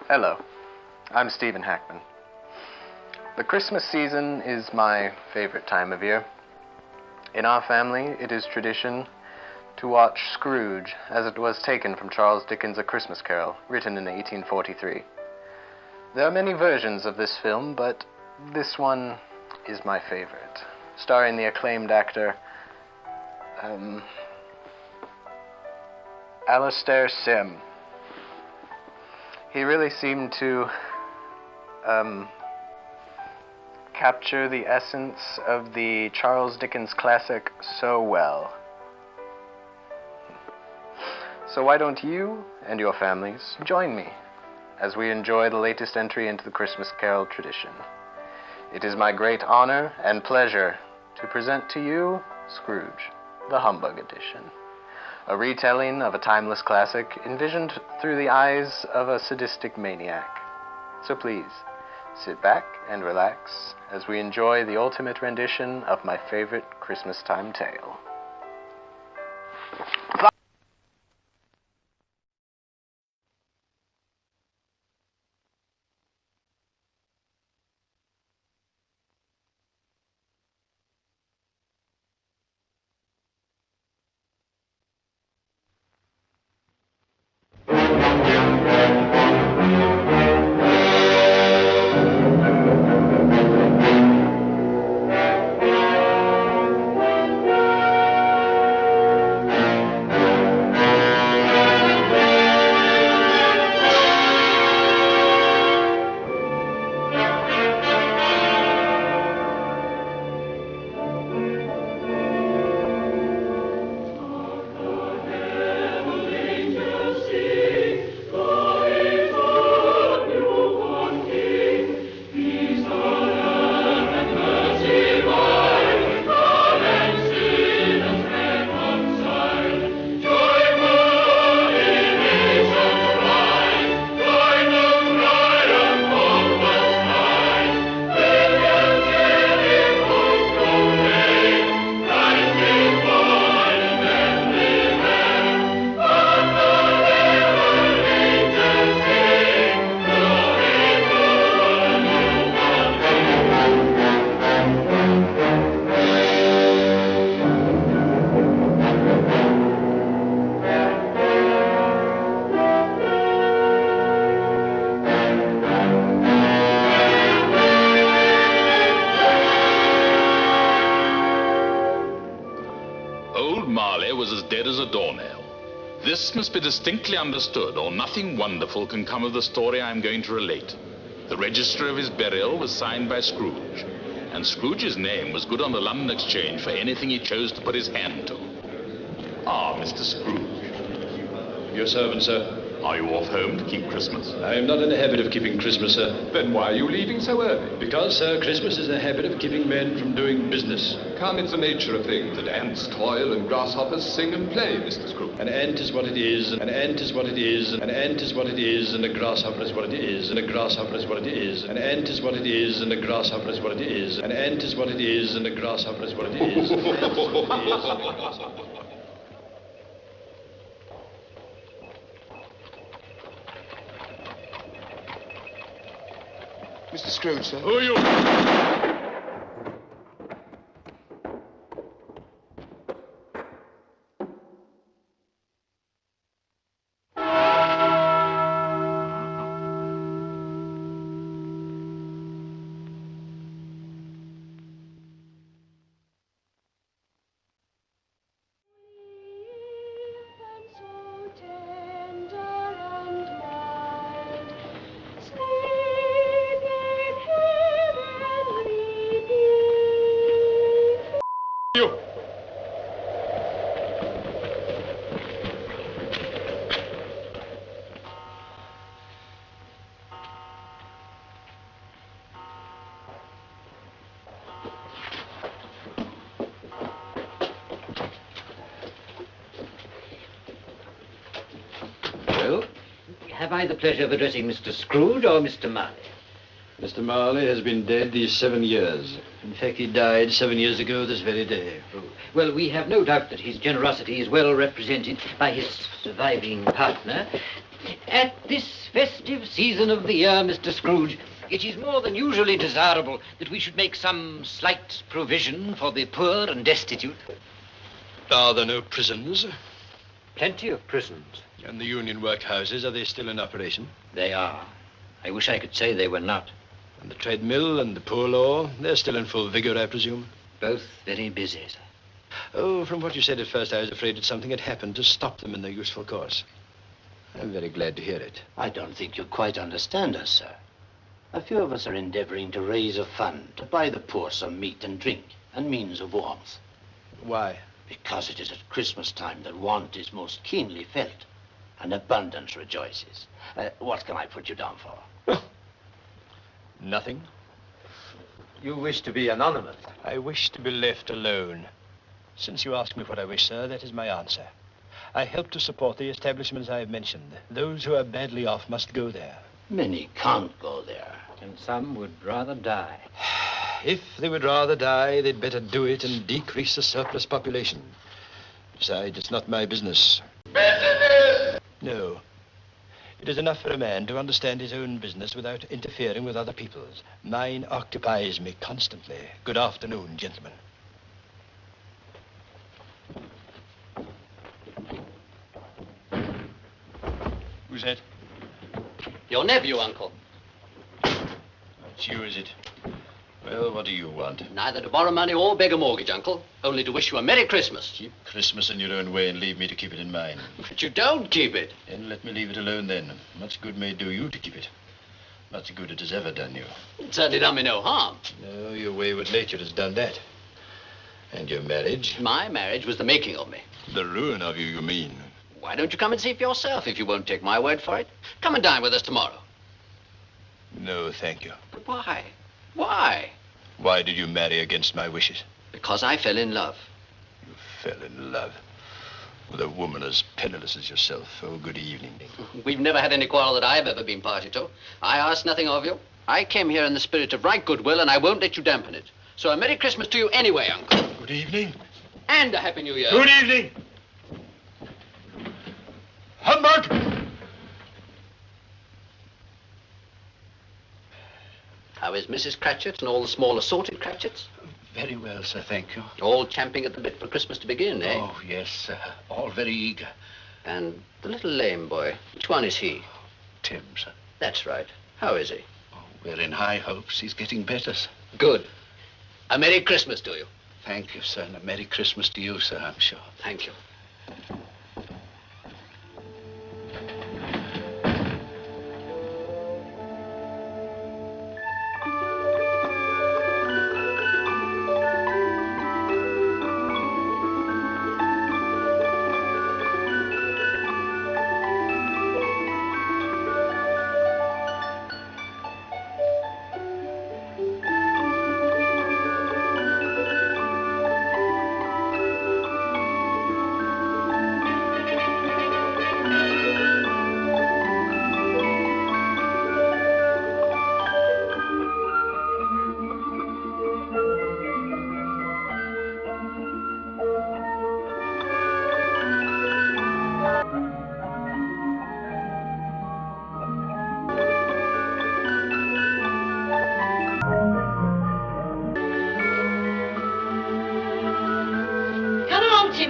Hello, I'm Stephen Hackmann. The Christmas season is my favorite time of year. In our family, it is tradition to watch Scrooge as it was taken from Charles Dickens' A Christmas Carol, written in 1843. There are many versions of this film, but this one is my favorite, starring the acclaimed actor Alistaire Sim. He really seemed to capture the essence of the Charles Dickens classic so well. So why don't you and your families join me as we enjoy the latest entry into the Christmas Carol tradition? It is my great honor and pleasure to present to you Scrooge, the Humbug edition, a retelling of a timeless classic envisioned through the eyes of a sadistic maniac. So please, sit back and relax as we enjoy the ultimate rendition of my favorite Christmas time tale. This must be distinctly understood, or nothing wonderful can come of the story I am going to relate. The register of his burial was signed by Scrooge, and Scrooge's name was good on the London Exchange for anything he chose to put his hand to. Ah, Mr. Scrooge. Your servant, sir. Are you off home to keep Christmas? I am not in the habit of keeping Christmas, sir. Then why are you leaving so early? Because, sir, Christmas is the habit of keeping men from doing business. Come, it's the nature of things that ants toil and grasshoppers sing and play, Mr. Scrooge. An ant is what it is, an ant is what it is, an ant is what it is, and a grasshopper is what it is, and a grasshopper is what it is. An ant is what it is, and a grasshopper is what it is. An ant is what it is, and a grasshopper is what it is. Mr. Scrooge, sir. Who are you? Have I the pleasure of addressing Mr. Scrooge or Mr. Marley? Mr. Marley has been dead these 7 years. In fact, he died 7 years ago this very day. Oh. Well, we have no doubt that his generosity is well represented by his surviving partner. At this festive season of the year, Mr. Scrooge, it is more than usually desirable that we should make some slight provision for the poor and destitute. Are there no prisons? Plenty of prisons. And the union workhouses, are they still in operation? They are. I wish I could say they were not. And the treadmill and the poor law, they're still in full vigor, I presume? Both very busy, sir. Oh, from what you said at first, I was afraid that something had happened to stop them in their useful course. I'm very glad to hear it. I don't think you quite understand us, sir. A few of us are endeavoring to raise a fund to buy the poor some meat and drink and means of warmth. Why? Because it is at Christmas time that want is most keenly felt and abundance rejoices. What can I put you down for? Nothing. You wish to be anonymous? I wish to be left alone. Since you ask me what I wish, sir, that is my answer. I help to support the establishments I have mentioned. Those who are badly off must go there. Many can't go there. And some would rather die. If they would rather die, they'd better do it and decrease the surplus population. Besides, it's not my business. No. It is enough for a man to understand his own business without interfering with other people's. Mine occupies me constantly. Good afternoon, gentlemen. Who's that? Your nephew, Uncle. It's you, is it? Well, what do you want? Neither to borrow money or beg a mortgage, Uncle. Only to wish you a Merry Christmas. Keep Christmas in your own way and leave me to keep it in mine. But you don't keep it. Then let me leave it alone then. Much good may do you to keep it. Much good it has ever done you. It certainly done me no harm. No, your wayward nature has done that. And your marriage? My marriage was the making of me. The ruin of you mean? Why don't you come and see for yourself if you won't take my word for it? Come and dine with us tomorrow. No, thank you. But why? Why? Why did you marry against my wishes? Because I fell in love. You fell in love with a woman as penniless as yourself. Oh, good evening. We've never had any quarrel that I've ever been party to. I asked nothing of you. I came here in the spirit of right goodwill, and I won't let you dampen it. So a Merry Christmas to you anyway, Uncle. Good evening. And a Happy New Year. Good evening. Humbug! How is Mrs. Cratchit and all the small assorted Cratchits? Very well, sir, thank you. All champing at the bit for Christmas to begin, eh? Oh, yes, sir. All very eager. And the little lame boy, which one is he? Tim, sir. That's right. How is he? Oh, we're in high hopes. He's getting better, sir. Good. A Merry Christmas to you. Thank you, sir, and a Merry Christmas to you, sir, I'm sure. Thank you.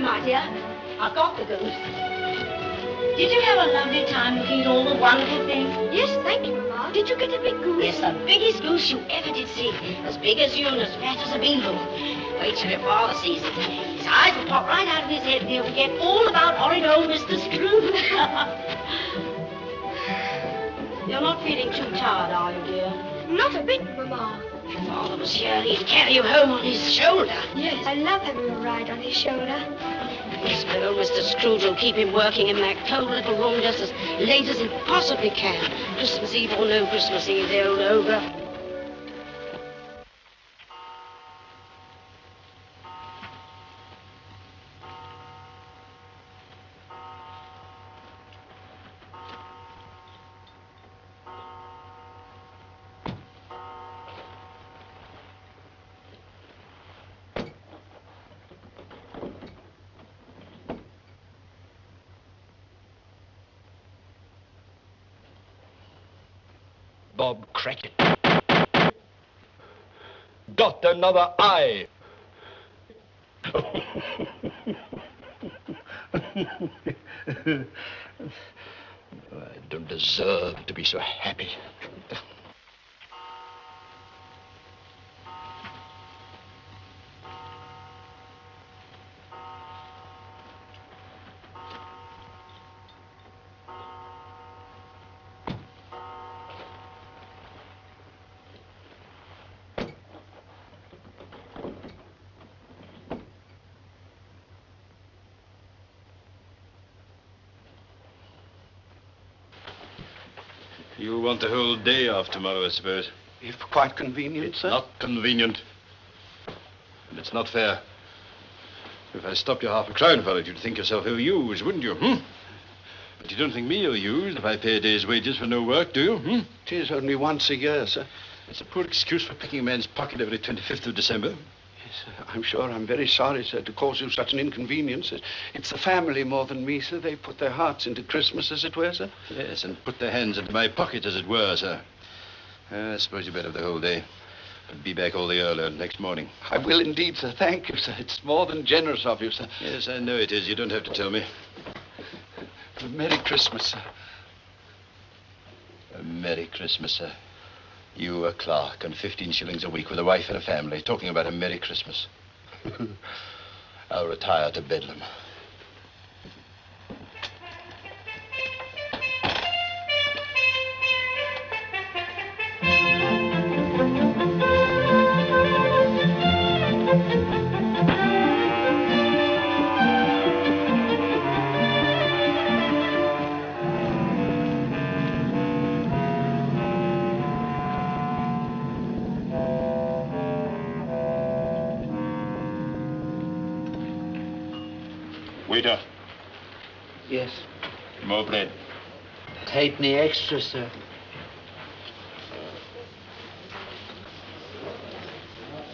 My dear, I've got the goose. Did you have a lovely time looking at all the wonderful things? Yes, thank you, Mama. Did you get a big goose? Yes, the biggest goose you ever did see. As big as you and as fat as a beetle. Wait till your father sees it. His eyes will pop right out of his head and he'll forget all about horrid old Mr. Scrooge. You're not feeling too tired, are you, dear? Not a bit, Mama. If your father was here, he'd carry you home on his shoulder. Yes, I love having a ride on his shoulder. Yes, but old Mr. Scrooge will keep him working in that cold little room just as late as he possibly can. Christmas Eve or no Christmas Eve, the old ogre. Bob Crackit. Dot another I. I don't deserve to be so happy. You want the whole day off tomorrow, I suppose. If quite convenient, sir. Not convenient. And it's not fair. If I stopped you half a crown for it, you'd think yourself ill-used, wouldn't you? But you don't think me ill-used if I pay a day's wages for no work, do you? It is only once a year, sir. It's a poor excuse for picking a man's pocket every 25th of December. Yes, sir. I'm sure I'm very sorry, sir, to cause you such an inconvenience. It's the family more than me, sir. They put their hearts into Christmas, as it were, sir. Yes, and put their hands into my pocket, as it were, sir. I suppose you better have the whole day. But be back all the earlier next morning. I will indeed, sir. Thank you, sir. It's more than generous of you, sir. Yes, I know it is. You don't have to tell me. A Merry Christmas, sir. A Merry Christmas, sir. You, a clerk, and 15 shillings a week with a wife and a family, talking about a Merry Christmas. I'll retire to Bedlam. Waiter, Yes. more bread. Halfpenny extra, sir.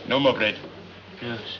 No more bread. Yes.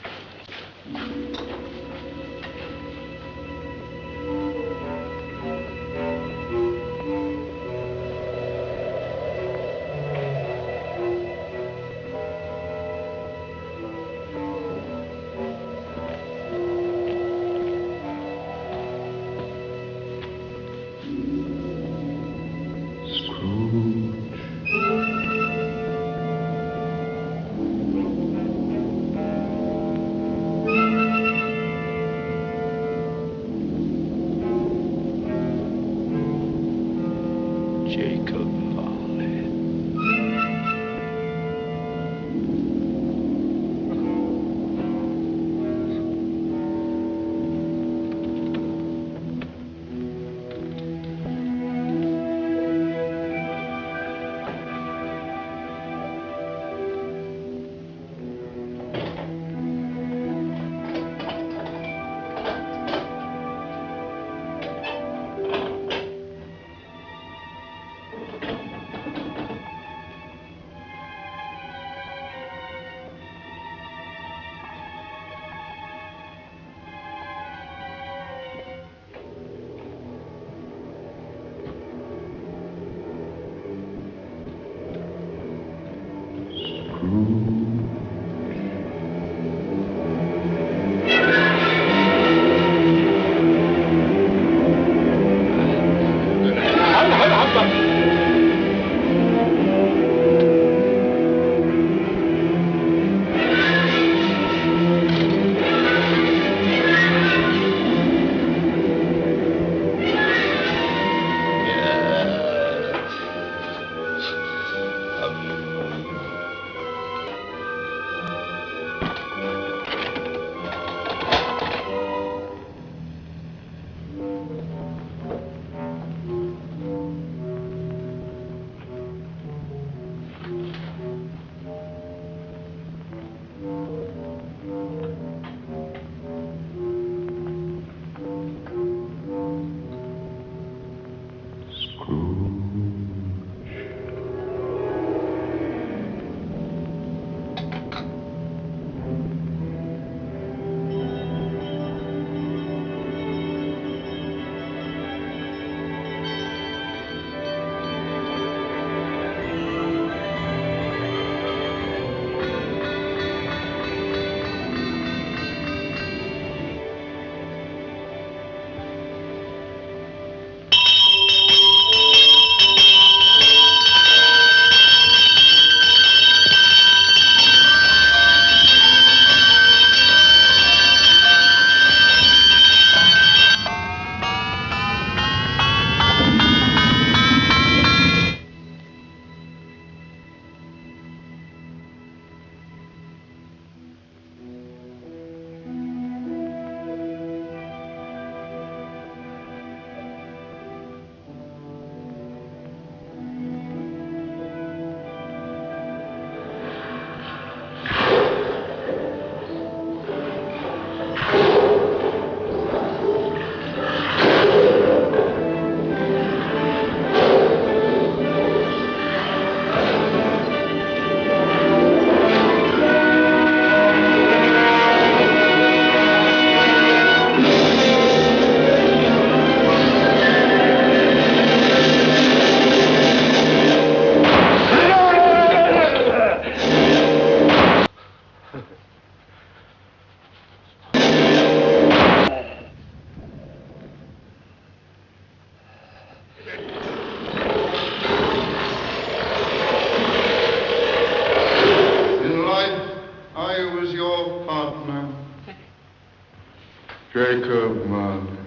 Jacob, man.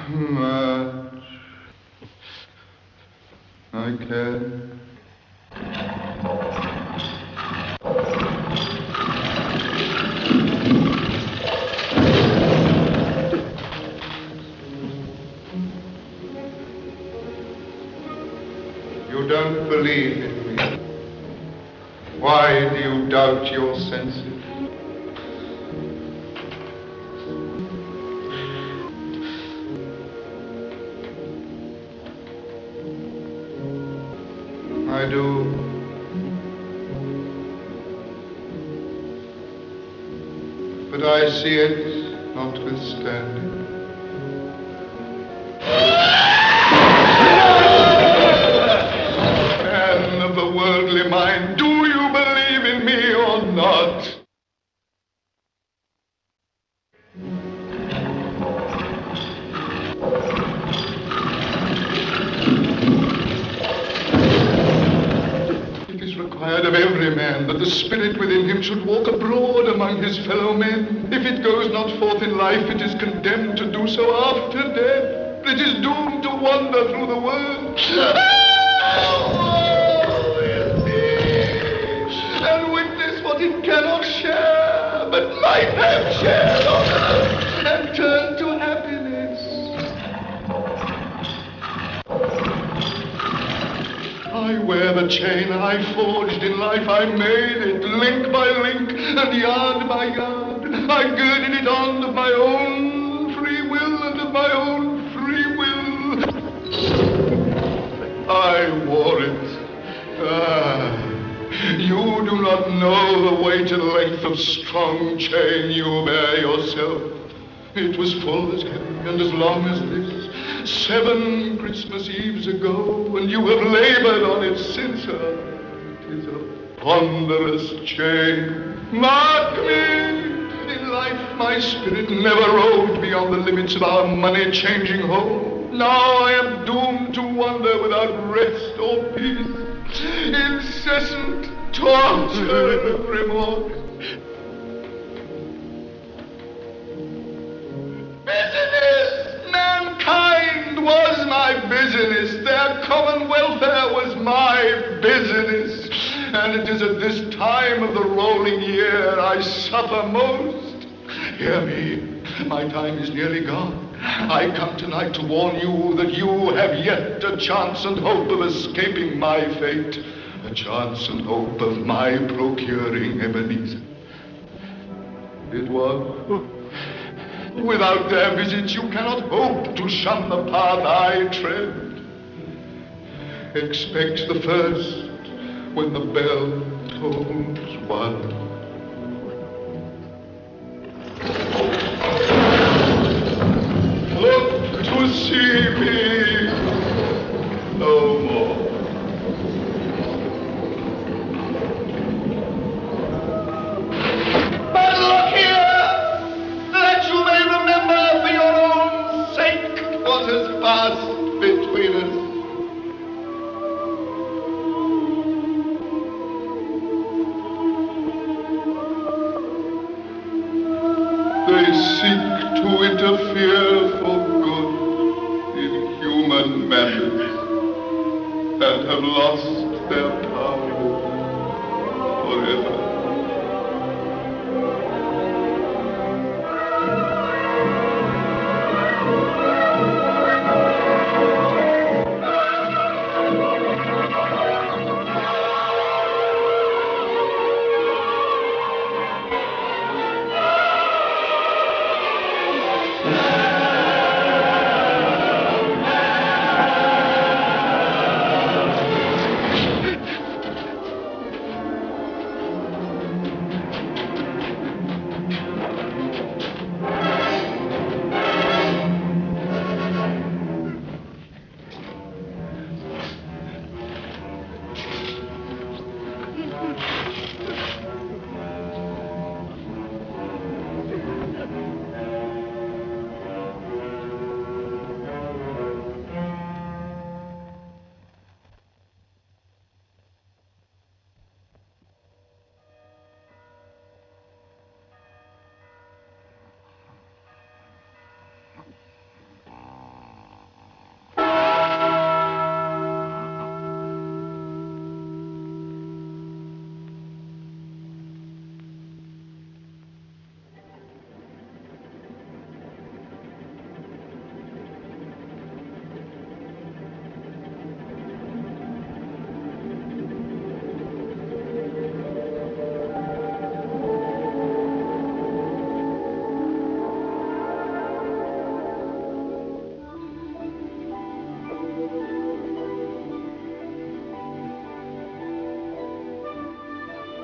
Much I can. You don't believe in me. Why do you doubt your senses? I do. But I see it notwithstanding. Man of the worldly mind, do you believe in me or not? Of every man, that the spirit within him should walk abroad among his fellow men. If it goes not forth in life, it is condemned to do so after death. It is doomed to wander through the world. And witness what it cannot share, but might have shared on earth, and turn to happiness. I wear the chain I forged in life, I made it, link by link, and yard by yard. I girded it on of my own free will, and of my own free will I wore it. You do not know the weight and length of strong chain you bear yourself. It was full as heavy and as long as this 7 Christmas Eves ago, and you have labored on it since. It is a ponderous chain. Mark me! In life my spirit never roved beyond the limits of our money-changing home. Now I am doomed to wander without rest or peace. Incessant torture of remorse. Business! Mankind was my business. Their common welfare was my business. And it is at this time of the rolling year I suffer most. Hear me, my time is nearly gone. I come tonight to warn you that you have yet a chance and hope of escaping my fate. A chance and hope of my procuring Ebenezer. It was... Without their visits, you cannot hope to shun the path I tread. Expect the first when the bell tolls 1. Look to see me no more. But look here! That you may remember for your own sake what has passed between us. They seek to interfere for good in human matters and have lost their power forever.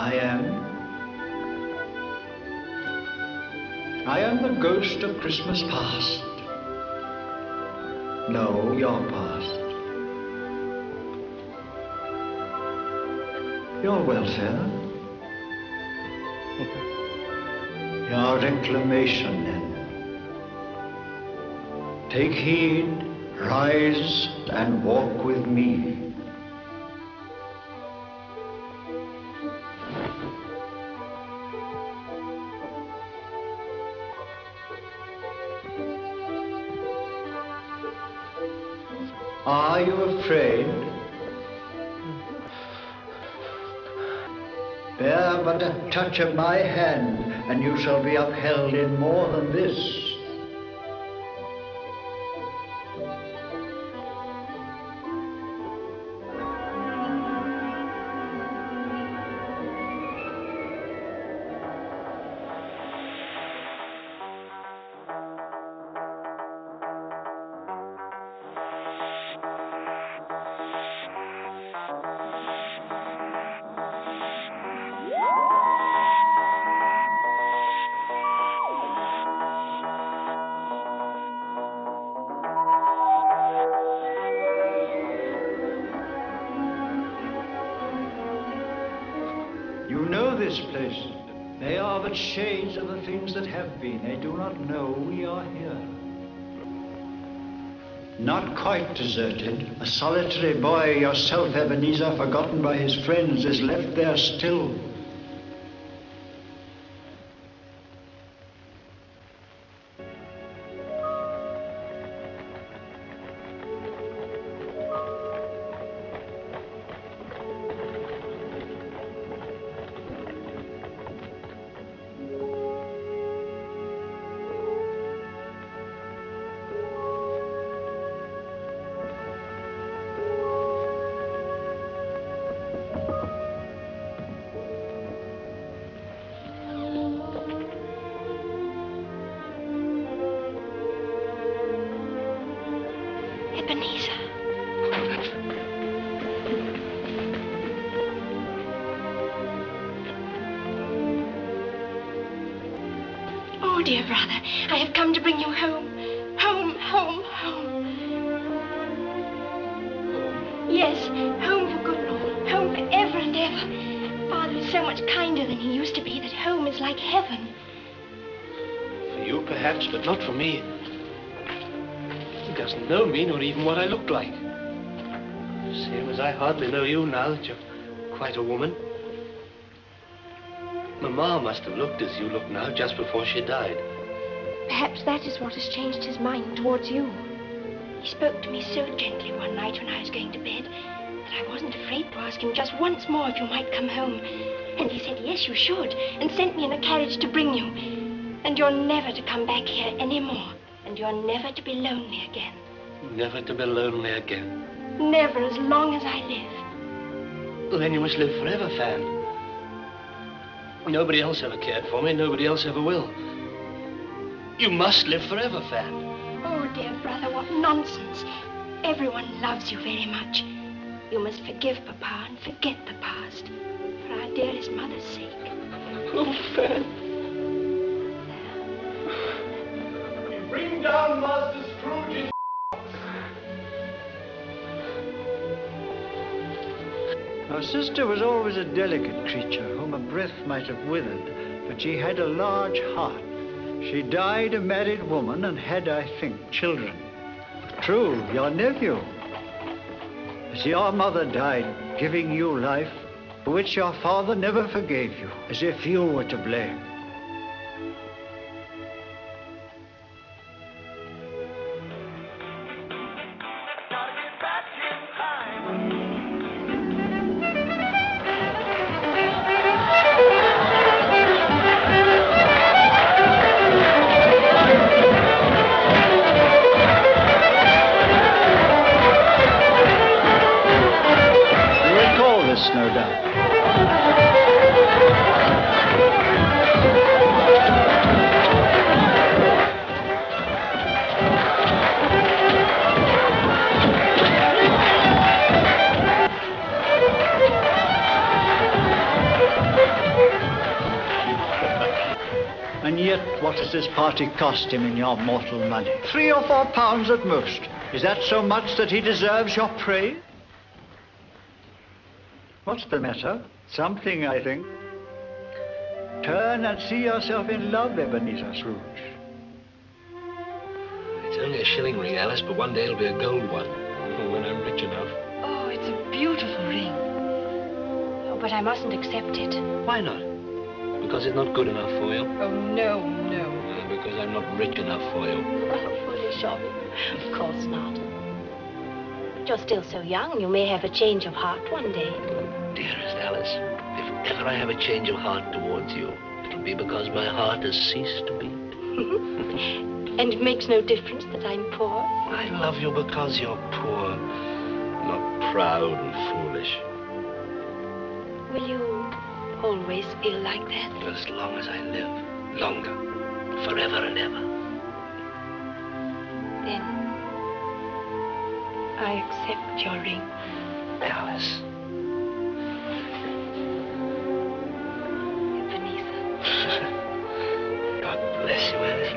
I am the ghost of Christmas past. No, your past. Your welfare. Your reclamation, then. Take heed, rise, and walk with me. Are you afraid? Bear but a touch of my hand, and you shall be upheld in more than this. You know this place. They are but shades of the things that have been. They do not know we are here. Not quite deserted. A solitary boy, yourself, Ebenezer, forgotten by his friends, is left there still. Oh, dear brother, I have come to bring you home. Home, home, home. Yes, home for good, Lord. Home for ever and ever. Father is so much kinder than he used to be that home is like heaven. For you, perhaps, but not for me. He doesn't know me, nor even what I look like. Same as I hardly know you now that you're quite a woman. Mamma must have looked as you look now just before she died. Perhaps that is what has changed his mind towards you. He spoke to me so gently one night when I was going to bed that I wasn't afraid to ask him just once more if you might come home. And he said, yes, you should, and sent me in a carriage to bring you. And you're never to come back here anymore. And you're never to be lonely again. Never to be lonely again. Never as long as I live. Well, then you must live forever, Fan. Nobody else ever cared for me. Nobody else ever will. You must live forever, Fan. Oh, dear brother, what nonsense. Everyone loves you very much. You must forgive Papa and forget the past. For our dearest mother's sake. Oh, Fan. Bring down Master Scrooge. Our sister was always a delicate creature whom a breath might have withered, but she had a large heart. She died a married woman and had, I think, children. True, your nephew. As your mother died, giving you life, for which your father never forgave you, as if you were to blame. No doubt. does this party cost him in your mortal money? 3 or 4 pounds at most. Is that so much that he deserves your praise? What's the matter? Something, I think. Turn and see yourself in love, Ebenezer Scrooge. It's only a shilling ring, Alice, but one day it'll be a gold one. When I'm rich enough. Oh, it's a beautiful ring. Oh, but I mustn't accept it. Why not? Because it's not good enough for you? Oh, no, no. Because I'm not rich enough for you. Oh, foolish of you. Of course not. But you're still so young. You may have a change of heart one day. Dearest Alice, if ever I have a change of heart towards you, it'll be because my heart has ceased to beat. And it makes no difference that I'm poor? I love you because you're poor, not proud and foolish. Will you always feel like that? As long as I live, longer, forever and ever. Then I accept your ring. Alice. God bless you, Alice.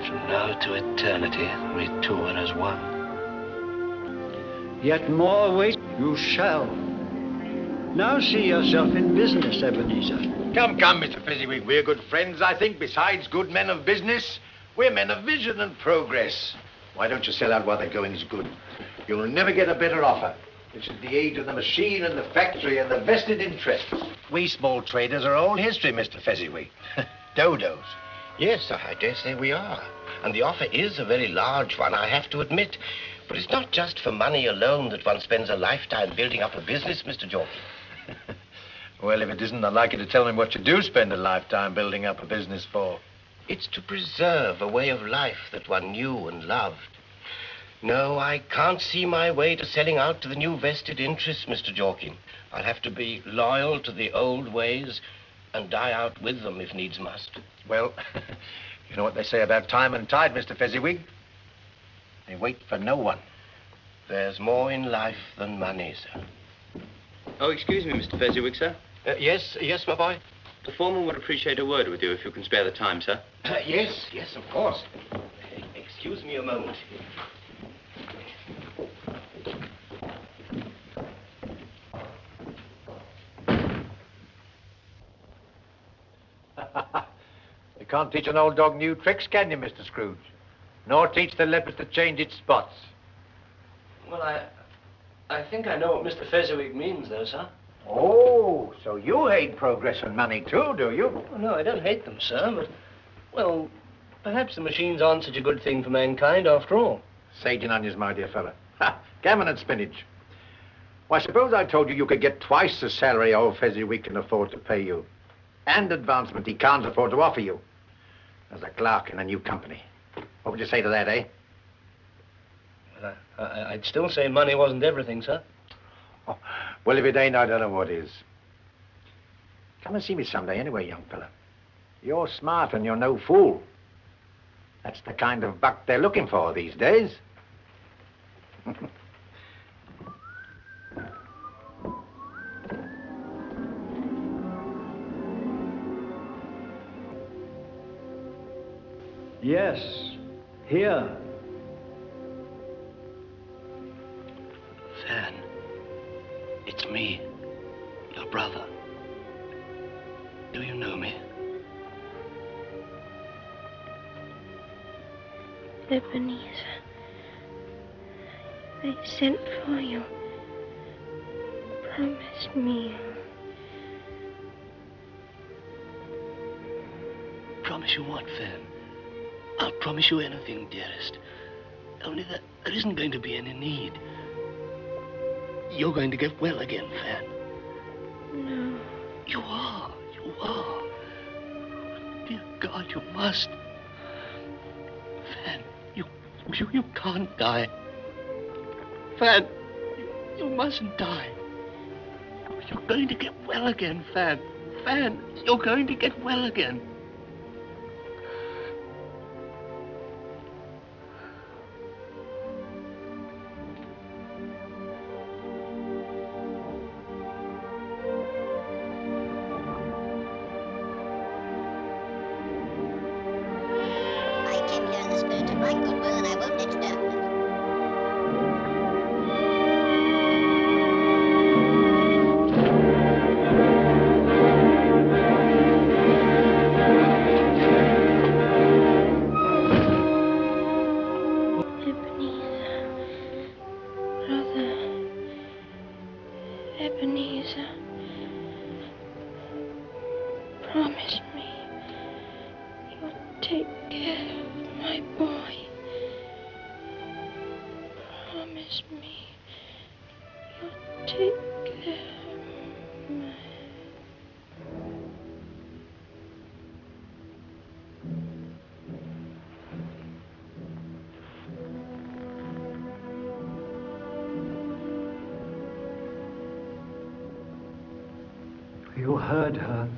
From now to eternity, we two are as one. Yet more wait you shall. Now see yourself in business, Ebenezer. Come, Mr. Fezziwig. We're good friends, I think. Besides good men of business, we're men of vision and progress. Why don't you sell out while the going's good? You'll never get a better offer. This is the age of the machine and the factory and the vested interests. We small traders are old history, Mr. Fezziwig. Dodos. Yes, I dare say we are. And the offer is a very large one, I have to admit. But it's not just for money alone that one spends a lifetime building up a business, Mr. Jordan. Well, if it isn't, I'd like you to tell me what you do spend a lifetime building up a business for. It's to preserve a way of life that one knew and loved. No, I can't see my way to selling out to the new vested interests, Mr. Jorkin. I'll have to be loyal to the old ways and die out with them if needs must. Well, you know what they say about time and tide, Mr. Fezziwig? They wait for no one. There's more in life than money, sir. Oh, excuse me, Mr. Fezziwig, sir. Yes, my boy. The foreman would appreciate a word with you if you can spare the time, sir. Yes, of course. Excuse me a moment. You can't teach an old dog new tricks, can you, Mr. Scrooge? Nor teach the leopard to change its spots. Well, I think I know what Mr. Fezziwig means, though, sir. Oh, so you hate progress and money, too, do you? Oh, no, I don't hate them, sir, but, well, perhaps the machines aren't such a good thing for mankind after all. Sage and onions, my dear fella. Ha! Gammon and spinach. Why, suppose I told you you could get twice the salary old Fezziwig can afford to pay you, and advancement he can't afford to offer you, as a clerk in a new company. What would you say to that, eh? Well, I'd still say money wasn't everything, sir. Oh, well, if it ain't, I don't know what is. Come and see me someday anyway, young fella. You're smart and you're no fool. That's the kind of buck they're looking for these days. Yes, here. Fan, it's me, your brother. Do you know me? Ebenezer, they sent for you. Promise me. Promise you what, Fan? I'll promise you anything, dearest. Only that there isn't going to be any need. You're going to get well again, Fan. No. You are. Dear God, you must. Fan, you can't die. Fan, you mustn't die. You're going to get well again, Fan. Fan, you're going to get well again. came here in the spirit of right goodwill, and I won't let you down. Ebenezer, promise me you'll take care of my boy. Promise me you'll take care of my... You heard her.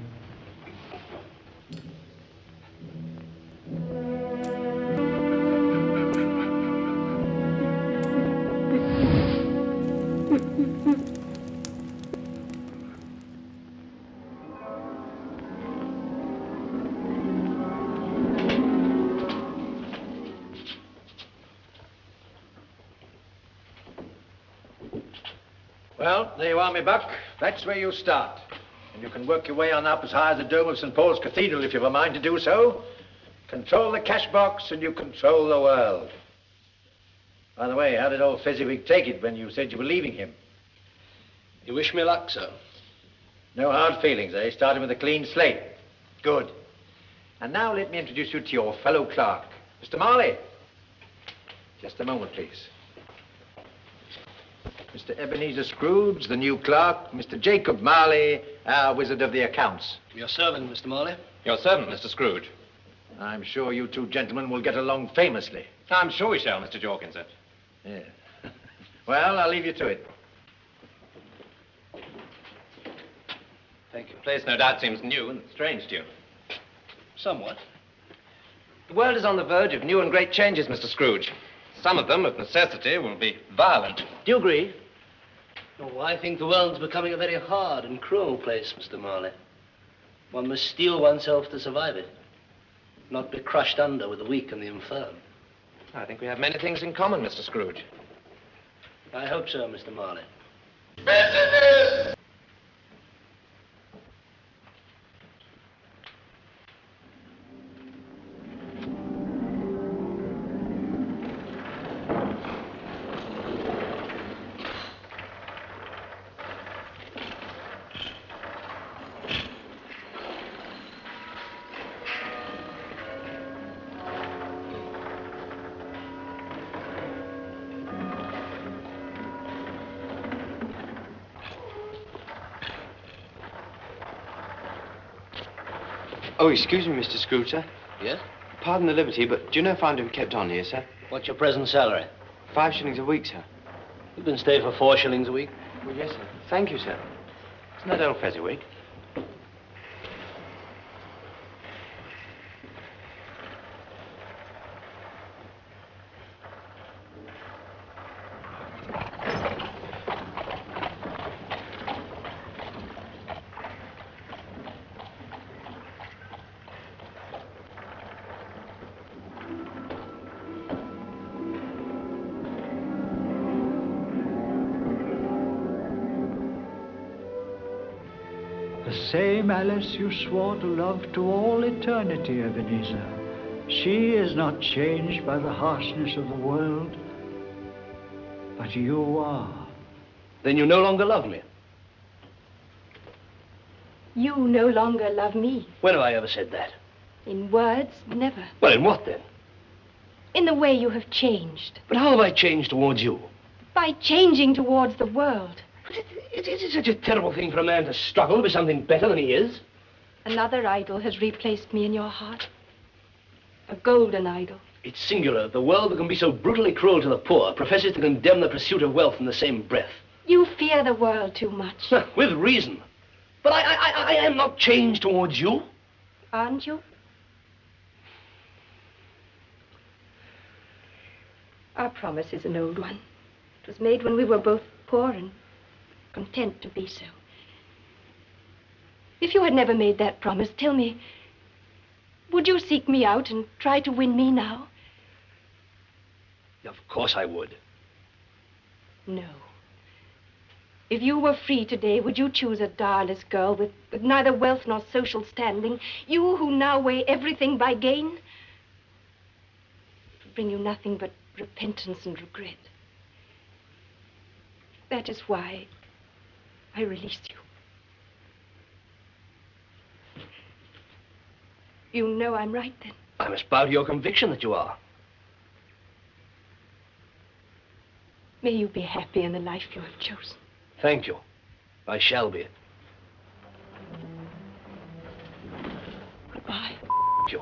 Well, there you are, me buck. That's where you start. And you can work your way on up as high as the dome of St. Paul's Cathedral if you've a mind to do so. Control the cash box and you control the world. By the way, how did old Fezziwig take it when you said you were leaving him? You wish me luck, sir. No hard feelings, eh? Starting with a clean slate. Good. And now let me introduce you to your fellow clerk, Mr. Marley. Just a moment, please. Mr. Ebenezer Scrooge, the new clerk. Mr. Jacob Marley, our wizard of the accounts. Your servant, Mr. Marley. Your servant, Mr. Scrooge. I'm sure you two gentlemen will get along famously. I'm sure we shall, Mr. Jorkinson. Yeah. Well, I'll leave you to it. Thank you. The place no doubt seems new and strange to you. Somewhat. The world is on the verge of new and great changes, Mr. Scrooge. Some of them, of necessity, will be violent. Do you agree? Oh, I think the world's becoming a very hard and cruel place, Mr. Marley. One must steel oneself to survive it, not be crushed under with the weak and the infirm. I think we have many things in common, Mr. Scrooge. I hope so, Mr. Marley. Oh, excuse me, Mr. Scrooge, sir. Yes? Pardon the liberty, but do you know if I'm to be kept on here, sir? What's your present salary? 5 shillings a week, sir. You can stay for 4 shillings a week. Well, yes, sir. Thank you, sir. Isn't that old Fezziwig? The same Alice you swore to love to all eternity, Ebenezer. She is not changed by the harshness of the world, but you are. Then you no longer love me. You no longer love me. When have I ever said that? In words, never. Well, in what then? In the way you have changed. But how have I changed towards you? By changing towards the world. It's such a terrible thing for a man to struggle to be something better than he is. Another idol has replaced me in your heart. A golden idol. It's singular. The world that can be so brutally cruel to the poor professes to condemn the pursuit of wealth in the same breath. You fear the world too much. With reason. But I am not changed towards you. Aren't you? Our promise is an old one. It was made when we were both poor and content to be so. If you had never made that promise, tell me, Would you seek me out and try to win me now? Of course I would. No. If you were free today, would you choose a darless girl with neither wealth nor social standing? You who now weigh everything by gain? It would bring you nothing but repentance and regret. That is why I released you. You know I'm right, then. I'm as proud of your conviction that you are. May you be happy in the life you have chosen. Thank you. I shall be. Goodbye. Thank you.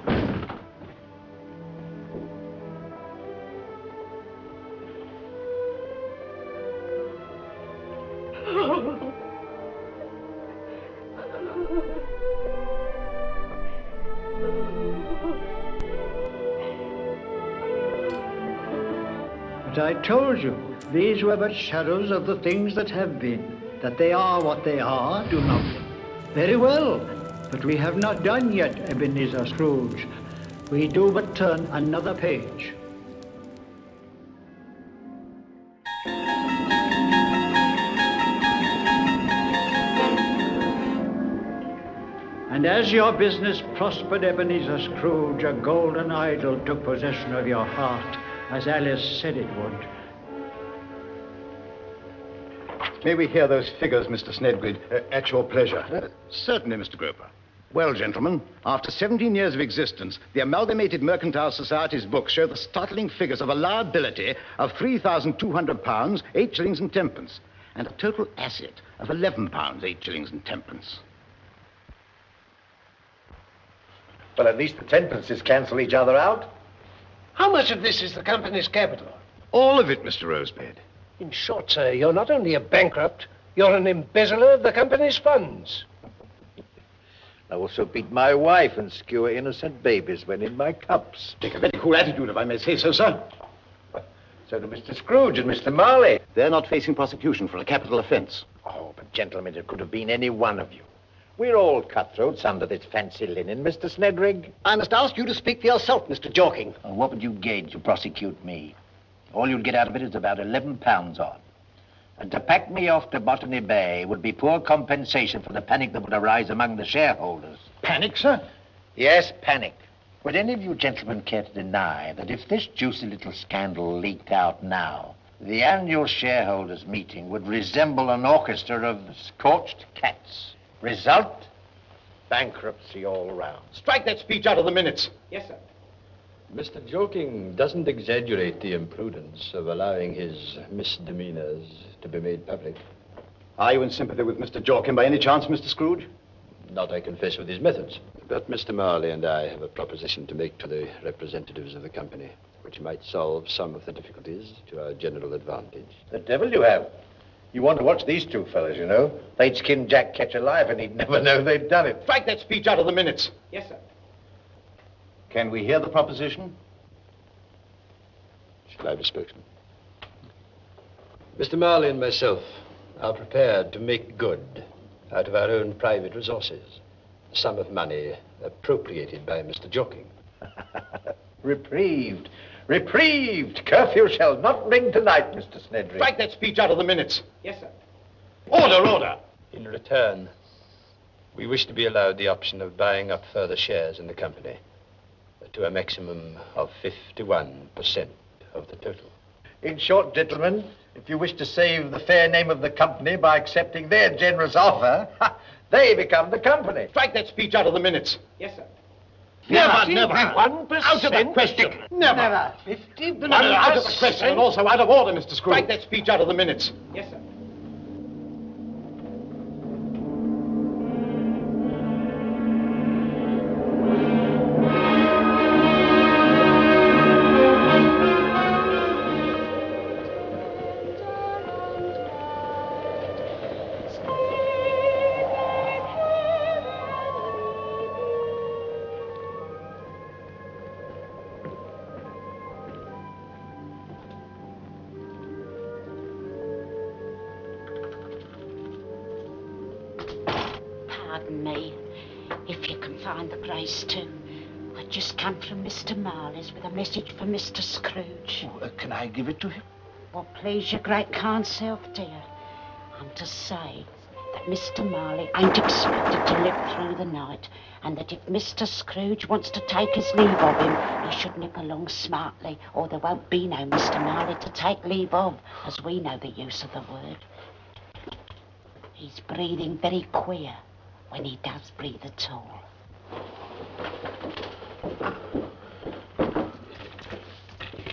But I told you, these were but shadows of the things that have been. That they are what they are, do not. Very well, but we have not done yet, Ebenezer Scrooge. We do but turn another page. And as your business prospered, Ebenezer Scrooge, a golden idol took possession of your heart, as Alice said it would. May we hear those figures, Mr. Snedgrid, at your pleasure? Certainly, Mr. Groper. Well, gentlemen, after 17 years of existence, the Amalgamated Mercantile Society's books show the startling figures of a liability of £3,200, 8 shillings and 10pence, and a total asset of £11, 8 shillings and 10pence. Well, at least the 10pences cancel each other out. How much of this is the company's capital? All of it, Mr. Rosebed. In short, sir, you're not only a bankrupt, you're an embezzler of the company's funds. I also beat my wife and skewer innocent babies when in my cups. Take a very cool attitude, if I may say so, sir. So do Mr. Scrooge and Mr. Marley. They're not facing prosecution for a capital offense. Oh, but gentlemen, it could have been any one of you. We're all cutthroats under this fancy linen, Mr. Snedrig. I must ask you to speak for yourself, Mr. Jorking. What would you gauge to prosecute me? All you'd get out of it is about £11 odd. And to pack me off to Botany Bay would be poor compensation for the panic that would arise among the shareholders. Panic, sir? Yes, panic. Would any of you gentlemen care to deny that if this juicy little scandal leaked out now, the annual shareholders' meeting would resemble an orchestra of scorched cats? Result? Bankruptcy all round. Strike that speech out of the minutes. Yes, sir. Mr. Joking doesn't exaggerate the imprudence of allowing his misdemeanors to be made public. Are you in sympathy with Mr. Jorkin by any chance, Mr. Scrooge? Not, I confess, with his methods. But Mr. Marley and I have a proposition to make to the representatives of the company, which might solve some of the difficulties to our general advantage. The devil you have. You want to watch these two fellas, you know. They'd skin Jack Ketch alive and he'd never know they'd done it. Strike that speech out of the minutes. Yes, sir. Can we hear the proposition? Shall I be spokesman? Mr. Marley and myself are prepared to make good out of our own private resources the sum of money appropriated by Mr. Joking. Reprieved. Reprieved. Curfew shall not ring tonight, Mr. Snedry. Strike that speech out of the minutes. Yes, sir. Order, order. In return, we wish to be allowed the option of buying up further shares in the company to a maximum of 51% of the total. In short, gentlemen, if you wish to save the fair name of the company by accepting their generous offer, they become the company. Strike that speech out of the minutes. Yes, sir. Never, never. 51%? Out of the question. Never. Never. 51%? Out of the question and also out of order, Mr. Scrooge. Strike that speech out of the minutes. Yes, sir. Pardon me, if you can find the place too. I just come from Mr. Marley's with a message for Mr. Scrooge. Can I give it to him? Well, please, your great kind self, dear. I'm to say that Mr. Marley ain't expected to live through the night, and that if Mr. Scrooge wants to take his leave of him, he should nip along smartly, or there won't be no Mr. Marley to take leave of, as we know the use of the word. He's breathing very queer when he does breathe at all.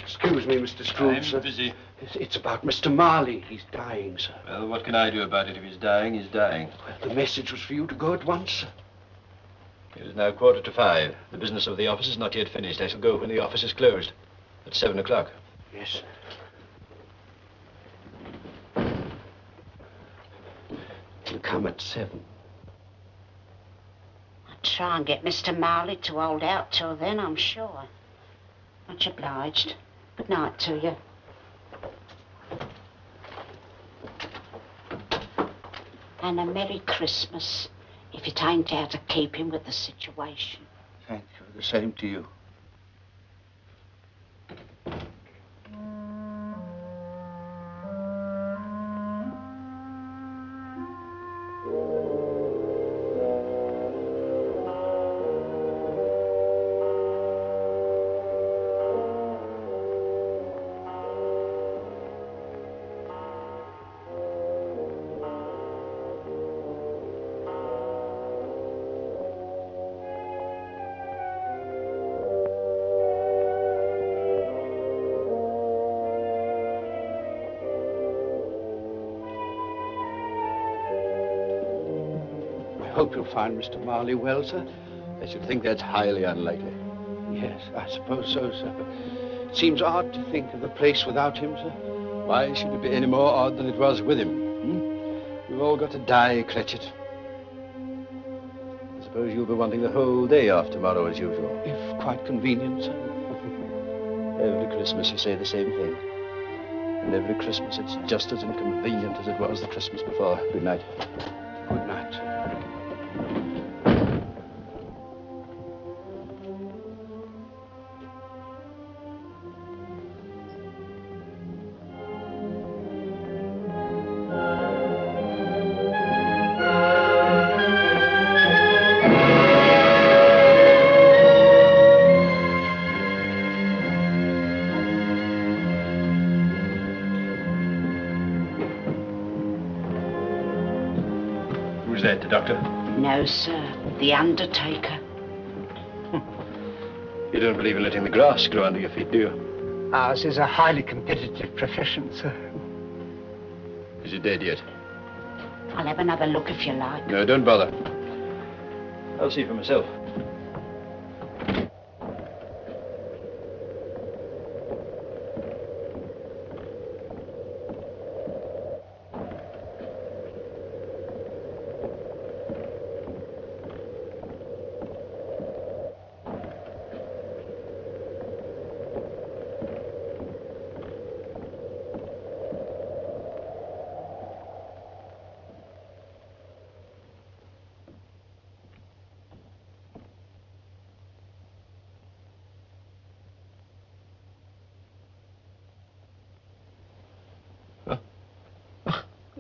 Excuse me, Mr. Scrooge, sir. I'm busy. It's about Mr. Marley. He's dying, sir. Well, what can I do about it? If he's dying, he's dying. Well, the message was for you to go at once, sir. It is now 5:15. The business of the office is not yet finished. I shall go when the office is closed. At 7 o'clock. Yes. He'll come at 7. I'll try and get Mr. Marley to hold out till then, I'm sure. Much obliged. Good night to you. And a Merry Christmas, if it ain't out to keep him with the situation. Thank you. The same to you. I hope you'll find Mr. Marley well, sir. I should think that's highly unlikely. Yes, I suppose so, sir. But it seems odd to think of the place without him, sir. Why should it be any more odd than it was with him? We've all got to die, Cratchit. I suppose you'll be wanting the whole day off tomorrow, as usual. If quite convenient, sir. Every Christmas you say the same thing. And every Christmas it's just as inconvenient as it was the Christmas before. Good night. Good night, sir. The doctor? No, sir. The undertaker. You don't believe in letting the grass grow under your feet, do you? Ours is a highly competitive profession, sir. Is he dead yet? I'll have another look if you like. No, don't bother. I'll see for myself.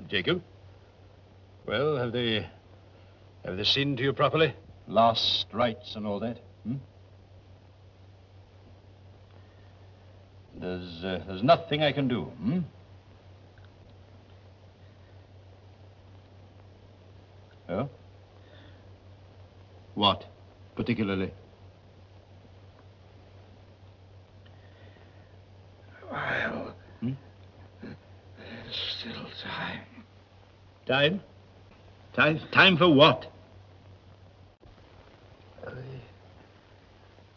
Jacob? Well, have they seen to you properly? Last rites and all that? There's nothing I can do, Oh? What, particularly? Well, there's still time. Time? Time for what?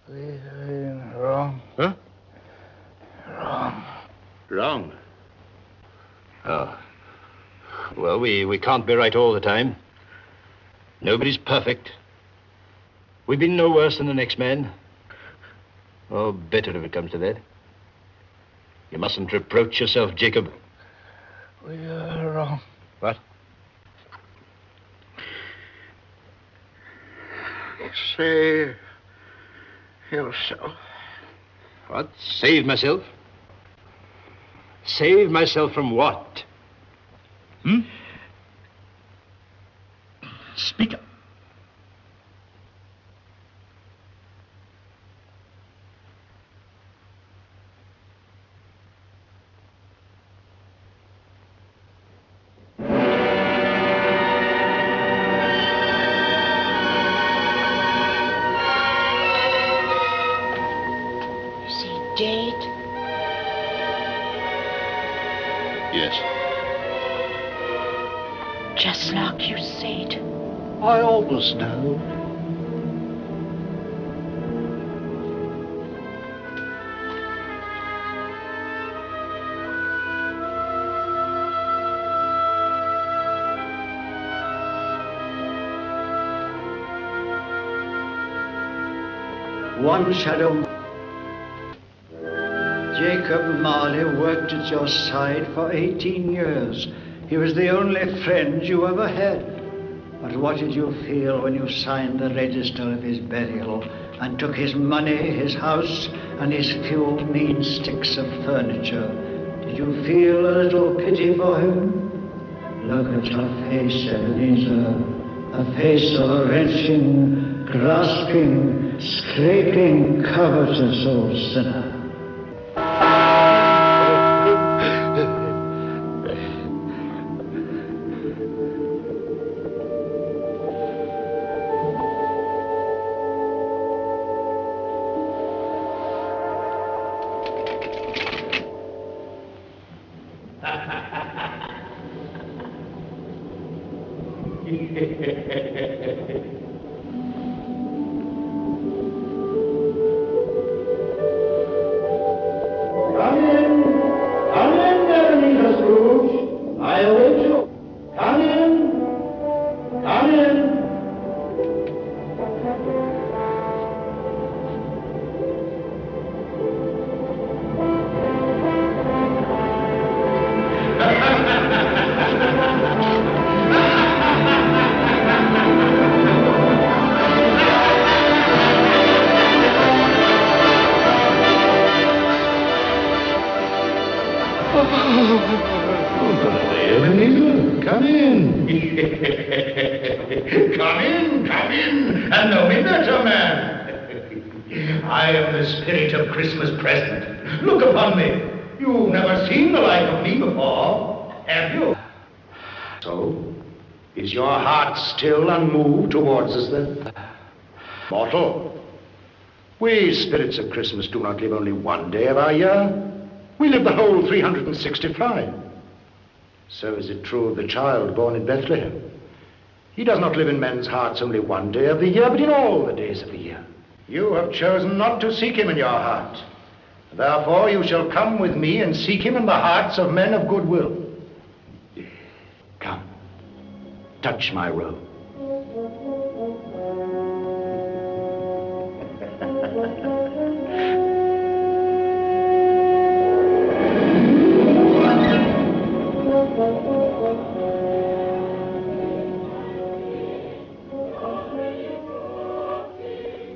We've been wrong. Huh? Wrong. Wrong? Oh. Well, we can't be right all the time. Nobody's perfect. We've been no worse than the next man. Or better if it comes to that. You mustn't reproach yourself, Jacob. We are wrong. What? Say Yourself? What? Save myself? Save myself from what? Speak up. Is he dead? Yes. Just like you said. I always know. One shadow. Jacob Marley worked at your side for 18 years. He was the only friend you ever had. But what did you feel when you signed the register of his burial and took his money, his house, and his few mean sticks of furniture? Did you feel a little pity for him? Look at your face, Ebenezer. A face of a wrenching, grasping, scraping, covetous old sinner. Come in, Ebenezer Scrooge. I await you. Come in. Come in. Ebenezer, come in. Come in, and know me better, man. I am the spirit of Christmas present. Look upon me. You've never seen the like of me before, have you? So, is your heart still unmoved towards us, then? Mortal, we spirits of Christmas do not live only one day of our year. We live the whole 365. So is it true of the child born in Bethlehem. He does not live in men's hearts only one day of the year, but in all the days of the year. You have chosen not to seek him in your heart. Therefore you shall come with me and seek him in the hearts of men of goodwill. Come, touch my robe.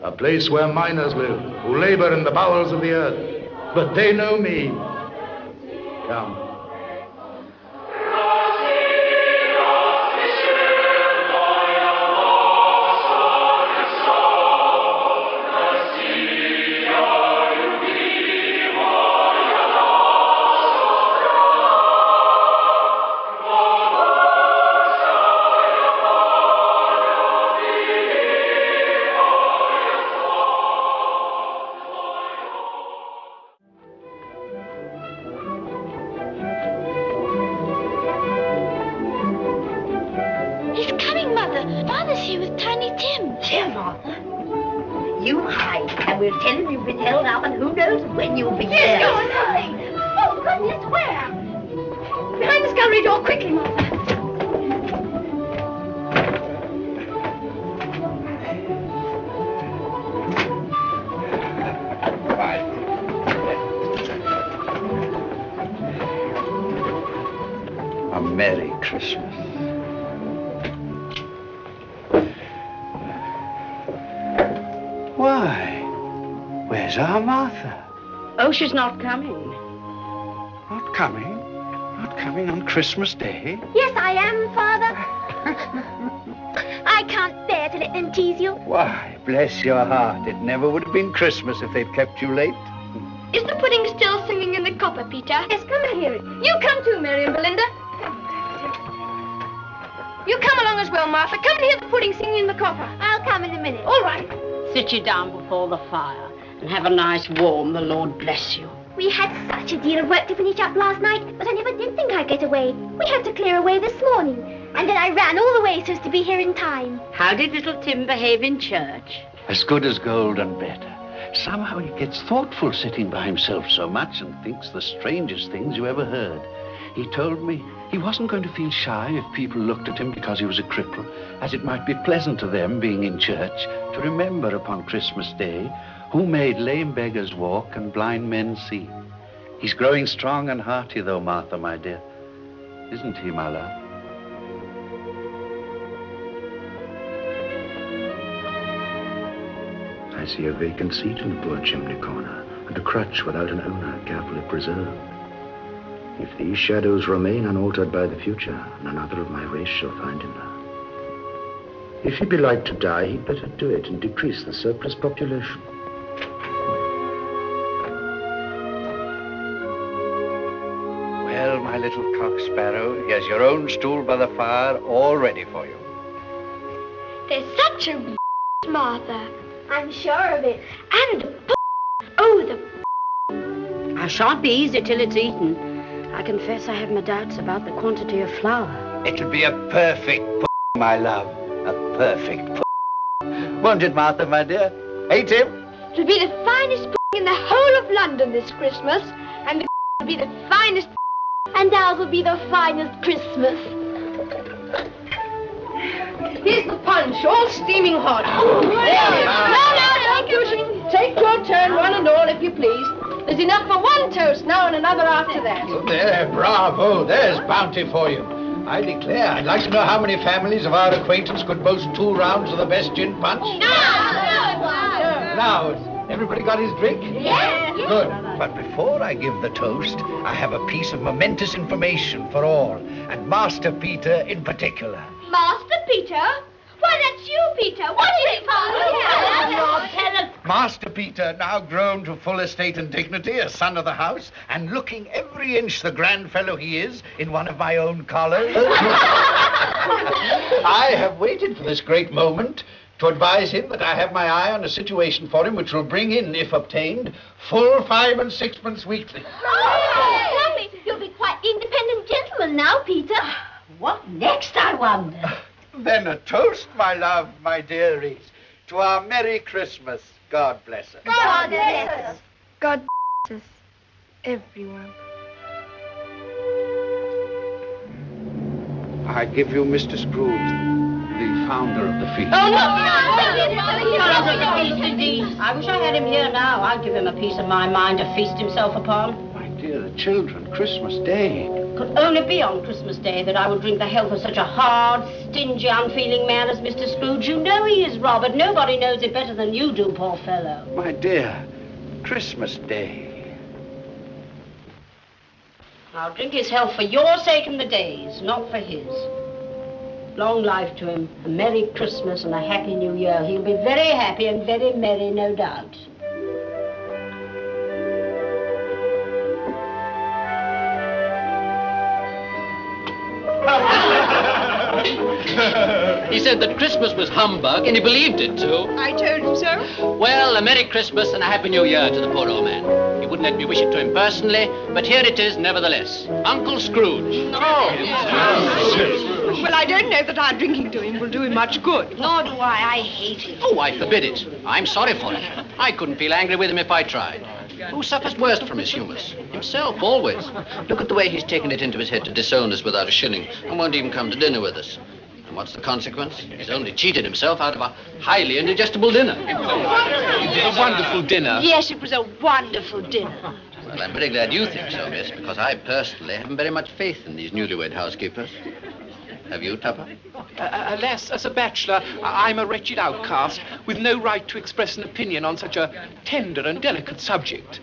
A place where miners live, who labor in the bowels of the earth. But they know me. Come. Where's our Martha? Oh, she's not coming. Not coming? Not coming on Christmas Day? Yes, I am, Father. I can't bear to let them tease you. Why, bless your heart. It never would have been Christmas if they'd kept you late. Is the pudding still singing in the copper, Peter? Yes, come and hear it. You come too, Mary and Belinda. You come along as well, Martha. Come and hear the pudding singing in the copper. I'll come in a minute. All right. Sit you down before the fire and have a nice warm, the Lord bless you. We had such a deal of work to finish up last night, but I never did think I'd get away. We had to clear away this morning, and then I ran all the way so as to be here in time. How did little Tim behave in church? As good as gold and better. Somehow he gets thoughtful sitting by himself so much and thinks the strangest things you ever heard. He told me he wasn't going to feel shy if people looked at him because he was a cripple, as it might be pleasant to them, being in church, to remember upon Christmas Day who made lame beggars walk and blind men see. He's growing strong and hearty, though, Martha, my dear. Isn't he, my love? I see a vacant seat in the poor chimney corner, and a crutch without an owner carefully preserved. If these shadows remain unaltered by the future, none other of my race shall find him there. If he be like to die, he'd better do it and decrease the surplus population. Well, my little cock sparrow, here's your own stool by the fire, all ready for you. There's such a Martha. I'm sure of it. And the I shan't be easy till it's eaten. I confess I have my doubts about the quantity of flour. It'll be a perfect my love. A perfect Won't it, Martha, my dear? Hey, Tim? It'll be the finest in the whole of London this Christmas, and the will be the finest, and ours will be the finest Christmas. Here's the punch, all steaming hot. No, Take your turn, one and all, if you please. There's enough for one toast now and another after that. Oh, there, bravo. There's bounty for you. I declare, I'd like to know how many families of our acquaintance could boast 2 rounds of the best gin punch. Now, everybody got his drink? Yes. Good. But before I give the toast, I have a piece of momentous information for all, and Master Peter in particular. Master Peter? Why, that's you, Peter. What is it, Father? Tell us. Master Peter, now grown to full estate and dignity, a son of the house, and looking every inch the grand fellow he is in one of my own collars. I have waited for this great moment to advise him that I have my eye on a situation for him which will bring in, if obtained, full 5 and 6pence weekly. Oh, lovely. You'll be quite independent gentleman now, Peter. What next, I wonder? Then a toast, my love, my dearies, to our Merry Christmas. God bless us. God bless us. God bless us, everyone. I give you Mr. Scrooge, the founder of the feast. Oh, no! I wish I had him here now. I'd give him a piece of my mind to feast himself upon. My dear, the children, Christmas Day. Could only be on Christmas Day that I would drink the health of such a hard, stingy, unfeeling man as Mr. Scrooge. You know he is, Robert. Nobody knows it better than you do, poor fellow. My dear, Christmas Day. I'll drink his health for your sake and the day's, not for his. Long life to him, a Merry Christmas and a Happy New Year. He'll be very happy and very merry, no doubt. He said that Christmas was humbug, and he believed it, too. I told him so. Well, a Merry Christmas and a Happy New Year to the poor old man. He wouldn't let me wish it to him personally, but here it is nevertheless. Uncle Scrooge. Well, I don't know that our drinking to him will do him much good. Nor do I. I hate him. Oh, I forbid it. I'm sorry for it. I couldn't feel angry with him if I tried. Who suffers worst from his humours? Himself, always. Look at the way he's taken it into his head to disown us without a shilling and won't even come to dinner with us. And what's the consequence? He's only cheated himself out of a highly indigestible dinner. It was a wonderful dinner. Yes, it was a wonderful dinner. Well, I'm very glad you think so, miss, because I personally haven't very much faith in these newlywed housekeepers. Have you, Tupper? Alas, as a bachelor, I'm a wretched outcast with no right to express an opinion on such a tender and delicate subject.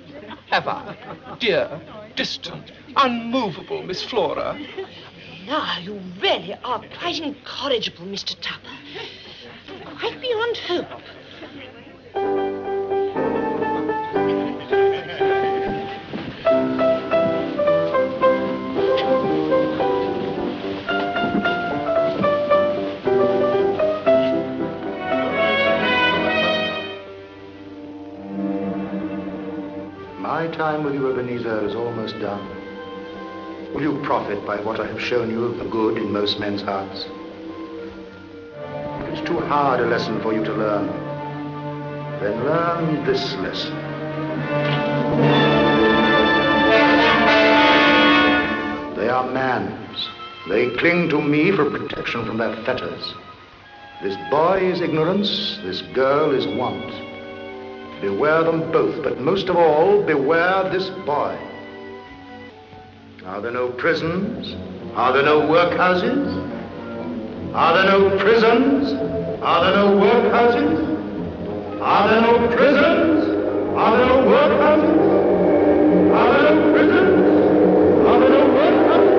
Have I, dear, distant, unmovable Miss Flora? Now, you really are quite incorrigible, Mr. Tupper. Quite beyond hope. My time with you, Ebenezer, is almost done. Will you profit by what I have shown you of the good in most men's hearts? If it's too hard a lesson for you to learn, then learn this lesson. They are man's. They cling to me for protection from their fetters. This boy is ignorance, this girl is want. Beware them both, but most of all, beware this boy. Are there no prisons? Are there no workhouses? Are there no prisons? Are there no workhouses? Are there no prisons? Are there no workhouses? Are there no prisons? Are there no workhouses?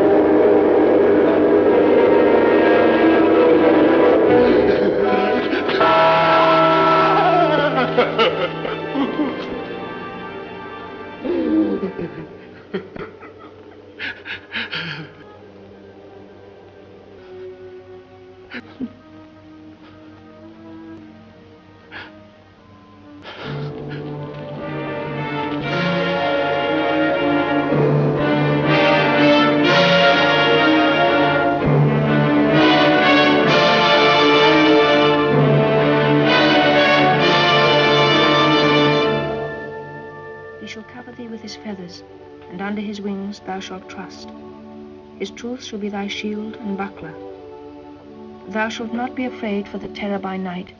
Feathers, and under his wings thou shalt trust. His truth shall be thy shield and buckler. Thou shalt not be afraid for the terror by night,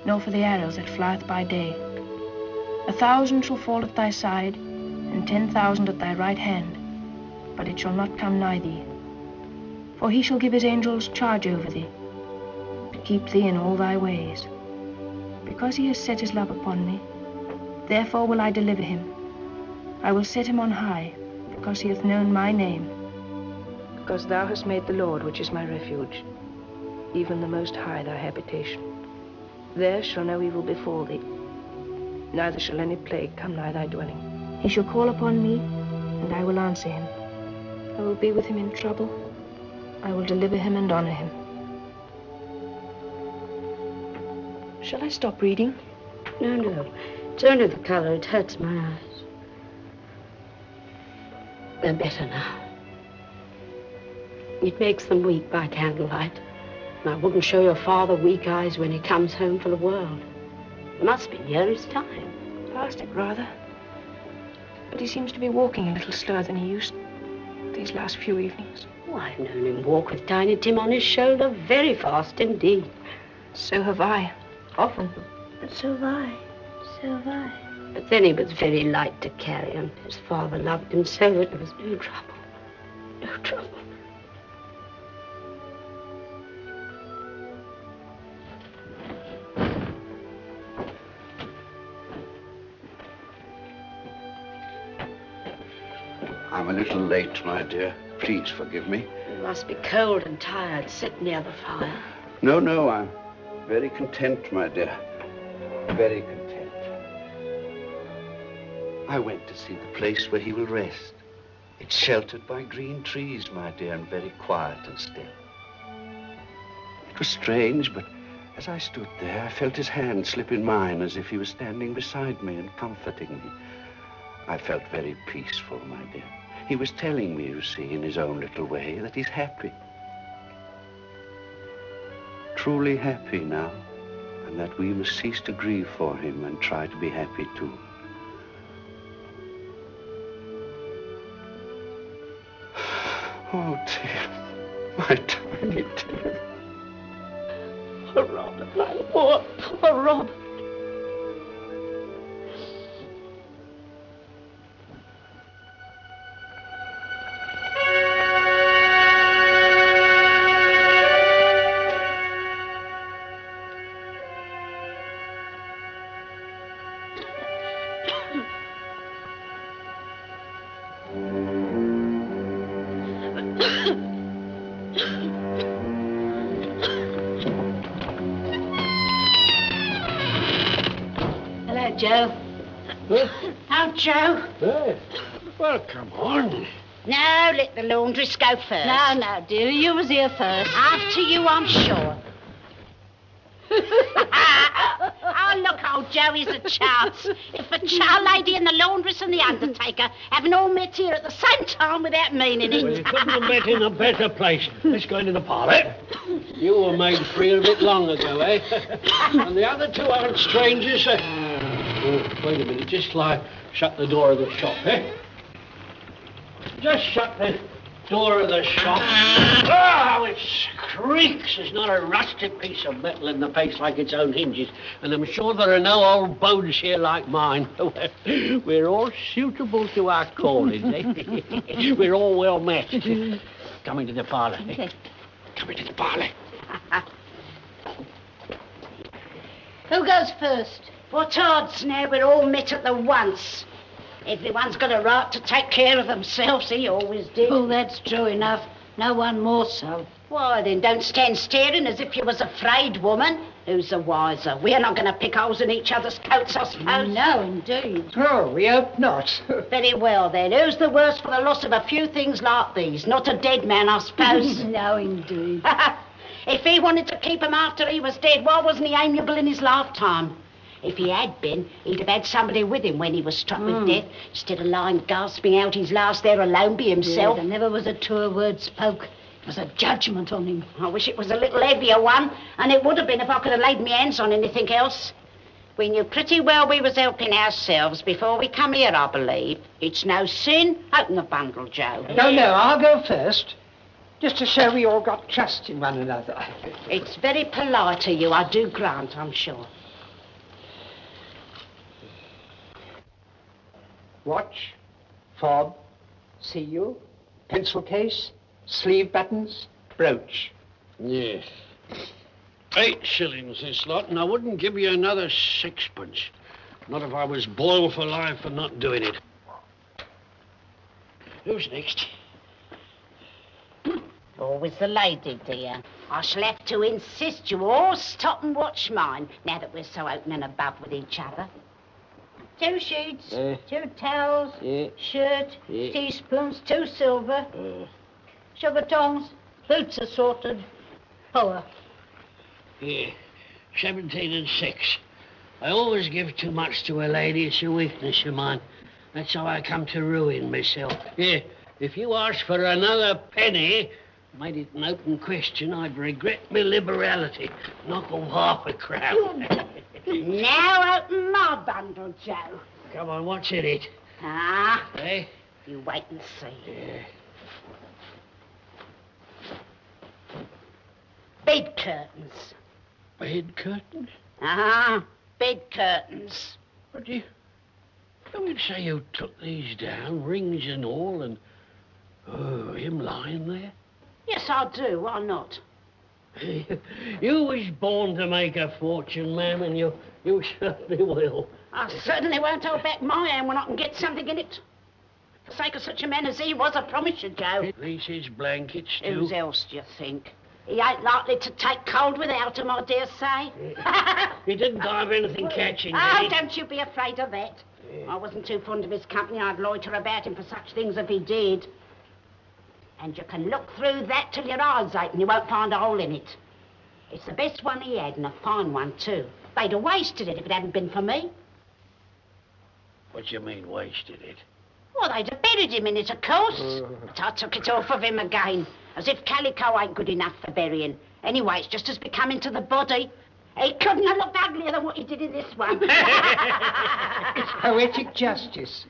nor for the arrow that flieth by day. 1,000 shall fall at thy side, and 10,000 at thy right hand, but it shall not come nigh thee. For he shall give his angels charge over thee, to keep thee in all thy ways. Because he has set his love upon me, therefore will I deliver him. I will set him on high, because he hath known my name. Because thou hast made the Lord, which is my refuge, even the Most High thy habitation. There shall no evil befall thee, neither shall any plague come nigh thy dwelling. He shall call upon me, and I will answer him. I will be with him in trouble. I will deliver him and honor him. Shall I stop reading? No. It's only the color. It hurts my eyes. They're better now. It makes them weak by candlelight. And I wouldn't show your father weak eyes when he comes home for the world. It must be near his time. Past it, rather. But he seems to be walking a little slower than he used these last few evenings. Oh, I've known him walk with Tiny Tim on his shoulder very fast indeed. So have I, often. But so have I. So have I. But then he was very light to carry, and his father loved him so that there was no trouble. No trouble. I'm a little late, my dear. Please forgive me. You must be cold and tired. Sit near the fire. No, I'm very content, my dear. Very content. I went to see the place where he will rest. It's sheltered by green trees, my dear, and very quiet and still. It was strange, but as I stood there, I felt his hand slip in mine as if he was standing beside me and comforting me. I felt very peaceful, my dear. He was telling me, you see, in his own little way, that he's happy. Truly happy now, and that we must cease to grieve for him and try to be happy too. Oh, dear, my Tiny Tim. Oh, Robert, my poor Robert. Hello, Joe. Oh, Joe. Hey. Well, come on. No, let the laundress go first. No, dear, you was here first. After you, I'm sure. Oh, look, old Joe, he's a chance. If a child lady and the laundress and the undertaker haven't all met here at the same time without meaning it. Well, you couldn't have met in a better place. Let's go into the parlour. You were made free a bit long ago, eh? And the other two aren't strangers. Oh, wait a minute, just shut the door of the shop, eh? Just shut the door of the shop. Oh, it creaks. There's not a rusted piece of metal in the place like its own hinges. And I'm sure there are no old bones here like mine. We're all suitable to our calling, eh? We're all well met. Come into the parlour. Eh? Come into the parlour. Who goes first? What odds now we're all met at the once? Everyone's got a right to take care of themselves, he always did. Oh, that's true enough. No one more so. Why, then, don't stand staring as if you was afraid, woman. Who's the wiser? We're not going to pick holes in each other's coats, I suppose. No, indeed. Oh, we hope not. Very well, then. Who's the worse for the loss of a few things like these? Not a dead man, I suppose. No, indeed. If he wanted to keep him after he was dead, why wasn't he amiable in his lifetime? If he had been, he'd have had somebody with him when he was struck with death, instead of lying gasping out his last there alone by himself. Yeah, there never was a truer word spoke. It was a judgment on him. I wish it was a little heavier one, and it would have been if I could have laid my hands on anything else. We knew pretty well we was helping ourselves before we come here, I believe. It's no sin. Open the bundle, Joe. No, I'll go first. Just to show we all got trust in one another. It's very polite of you, I do grant, I'm sure. Watch, fob, seal, pencil case, sleeve buttons, brooch. Yes. 8 shillings this lot, and I wouldn't give you another 6pence. Not if I was boiled for life for not doing it. Who's next? Always the lady, dear. I shall have to insist you all stop and watch mine, now that we're so open and above with each other. 2 sheets, 2 towels, shirt, teaspoons, 2 silver, sugar tongs, boots assorted, poor. Yeah, 17 and 6. I always give too much to a lady. It's a weakness of mine. That's how I come to ruin myself. Yeah, if you asked for another penny, made it an open question, I'd regret my liberality. Knock off half a crown. Now open my bundle, Joe. Come on, what's in it? Ah, hey? You wait and see. Yeah. Bed curtains. Bed curtains? Ah, bed curtains. What do you would say you took these down, rings and all, and him lying there? Yes, I do. Why not? You was born to make a fortune, ma'am, and you certainly will. I certainly won't hold back my hand when I can get something in it. For the sake of such a man as he was, I promise you, Joe. At least his blankets, too. Whose else do you think? He ain't likely to take cold without him, I dare say. He didn't die of anything catching, did Oh, he? don't you be afraid of that. I wasn't too fond of his company. I'd loiter about him for such things if he did. And you can look through that till your eyes ache and you won't find a hole in it. It's the best one he had, and a fine one, too. They'd have wasted it if it hadn't been for me. What do you mean, wasted it? Well, they'd have buried him in it, of course. But I took it off of him again, as if calico ain't good enough for burying. Anyway, it's just as becoming to the body. He couldn't have looked uglier than what he did in this one. It's poetic justice.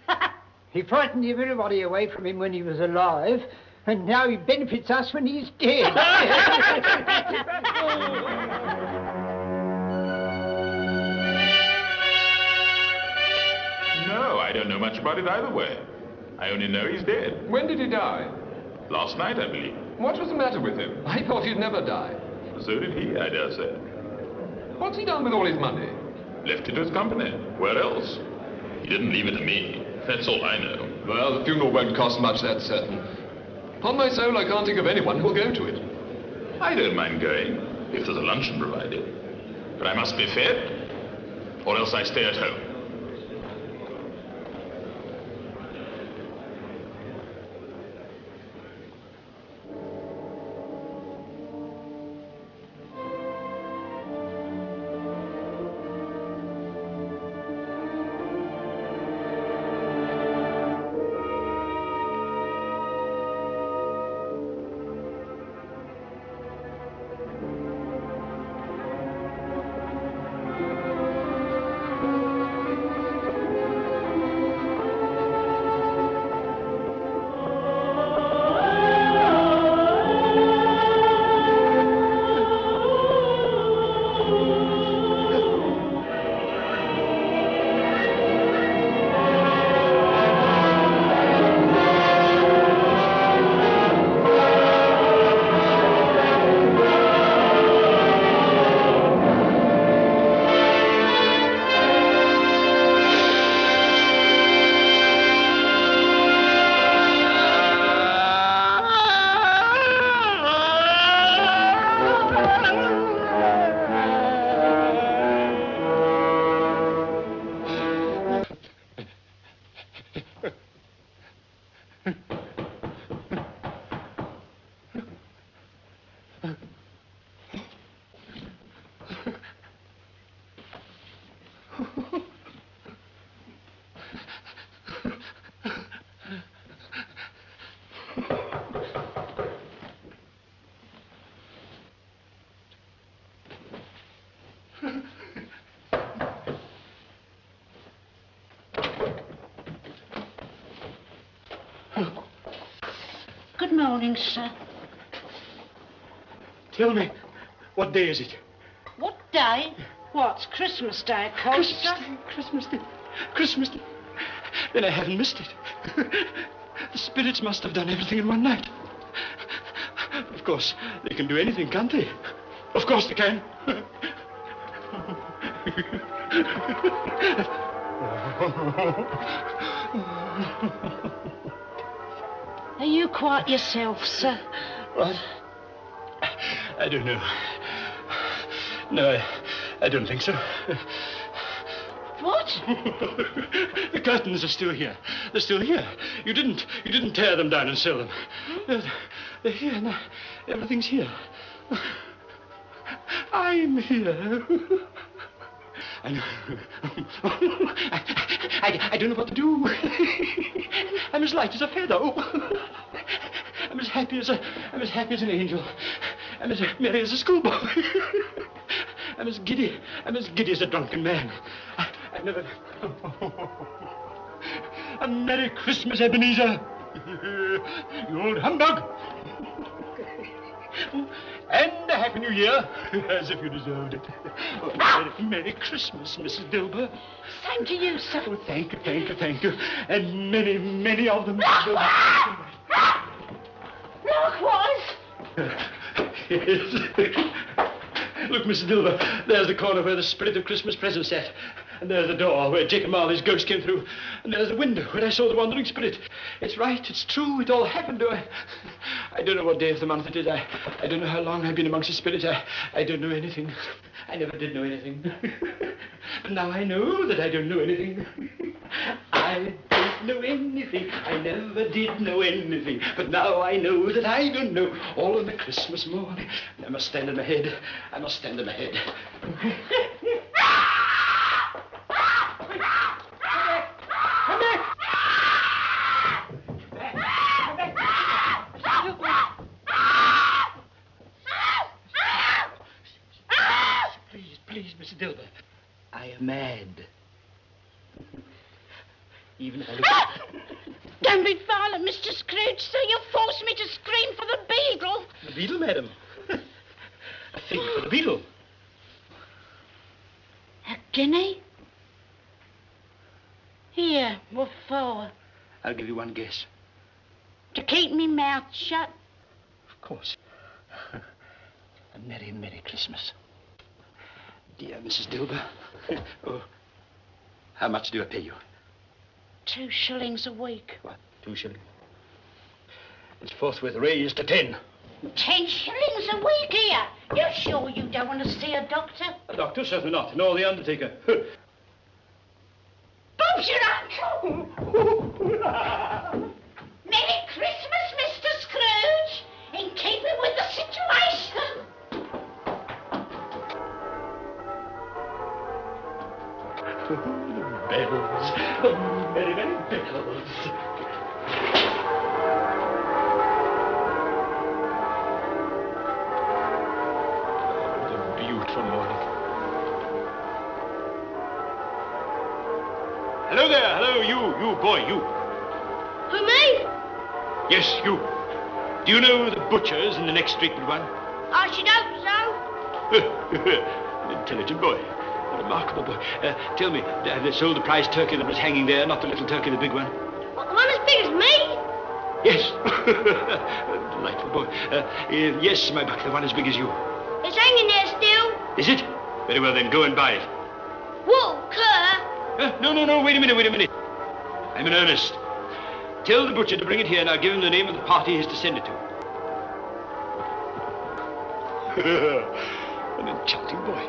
He frightened everybody away from him when he was alive, and now he benefits us when he's dead. No, I don't know much about it either way. I only know he's dead. When did he die? Last night, I believe. What was the matter with him? I thought he'd never die. So did he, I dare say. What's he done with all his money? Left it to his company. Where else? He didn't leave it to me. That's all I know. Well, the funeral won't cost much, that's certain. Upon my soul, I can't think of anyone who'll go to it. I don't mind going, if there's a luncheon provided. But I must be fed, or else I stay at home. morning, sir. Tell me, what day is it? What day? What's Christmas Day, of course, Christmas sir? Day, Christmas Day, Christmas Day. Then I haven't missed it. The spirits must have done everything in one night. Of course, they can do anything, can't they? Of course they can. Are you quite yourself, sir? What? I don't know. No, I don't think so. What? The curtains are still here. They're still here. You didn't tear them down and sell them. They're here now. Everything's here. I'm here. I don't know what to do. I'm as light as a feather. I'm as happy as an angel. I'm as merry as a schoolboy. I'm as giddy as a drunken man. I've never... A Merry Christmas, Ebenezer. You old humbug. And a Happy New Year, as if you deserved it. Merry Christmas, Mrs. Dilber. Same to you, sir. Oh, thank you. And many, many of them, Mrs. Dilber. Likewise. Yes. Look, Mrs. Dilber, there's the corner where the spirit of Christmas present sat. And there's the door where Jacob Marley's ghost came through. And there's the window where I saw the wandering spirit. It's right, it's true, it all happened. I don't know what day of the month it is. I don't know how long I've been amongst the spirits. I don't know anything. I never did know anything. But now I know that I don't know anything. I don't know anything. I never did know anything. But now I know that I don't know. All on the Christmas morning. I must stand on my head. Please, Mrs. Dilber. I am mad. Even if I look... Don't be violent, Mr. Scrooge, sir. You forced me to scream for the beadle. The beadle, madam? A fig for the beadle. A guinea? Here, what for? I'll give you one guess. To keep me mouth shut? Of course. A merry, merry Christmas. Dear Mrs. Dilber. Oh, how much do I pay you? 2 shillings a week. What, 2 shillings? It's forthwith raised to 10. 10 shillings a week here? You're sure you don't want to see a doctor? A doctor? Certainly not. Nor the undertaker. Bob's your uncle! Merry Christmas, Mr. Scrooge! In keeping with the situation. The bells. Oh, merry, merry bells. Beautiful morning. Hello there, hello, you boy, you. Who, me? Yes, you. Do you know the butcher's in the next street but one? I should hope so. An intelligent boy. A remarkable boy. Tell me, have they sold the prize turkey that was hanging there, not the little turkey, the big one? What, the one as big as me? Yes. Delightful boy. Yes, my buck, the one as big as you. It's hanging there still. Is it? Very well, then, go and buy it. Whoa, cur. No, wait a minute. I'm in earnest. Tell the butcher to bring it here, and I'll give him the name of the party he's to send it to. An enchanting boy.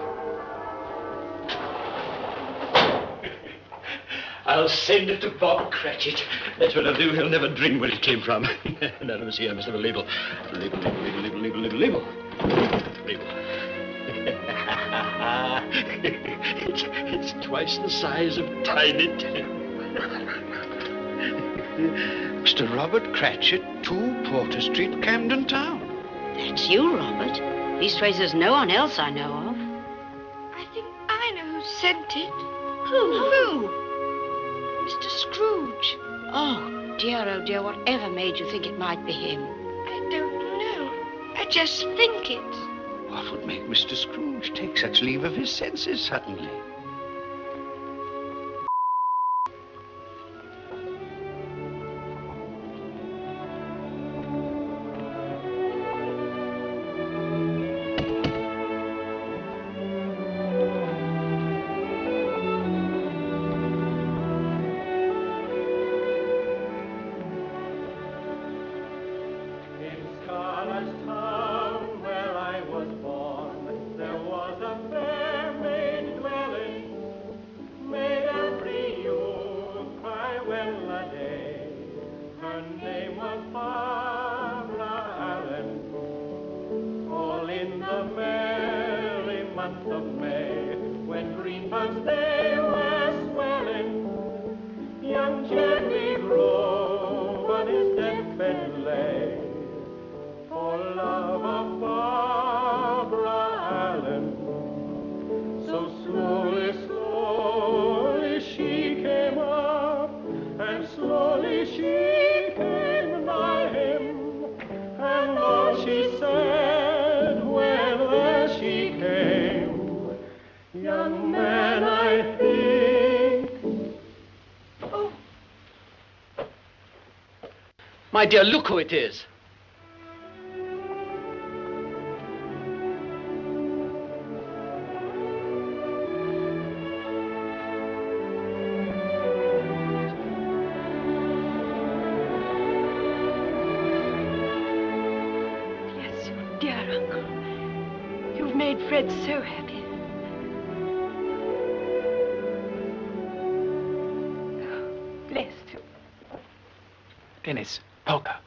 I'll send it to Bob Cratchit. That's what I'll do. He'll never dream where it came from. None of us here must have a label. Label. It's twice the size of Tiny Tim. Mr. Robert Cratchit, 2 Porter Street, Camden Town. That's you, Robert. Leastways, there's no one else I know of. I think I know who sent it. Who? Mr. Scrooge. Oh, dear, whatever made you think it might be him? just think it. What would make Mr. Scrooge take such leave of his senses suddenly? My dear, look who it is. Bless you, dear uncle. You've made Fred so happy. Oh, bless you. Dennis, polka.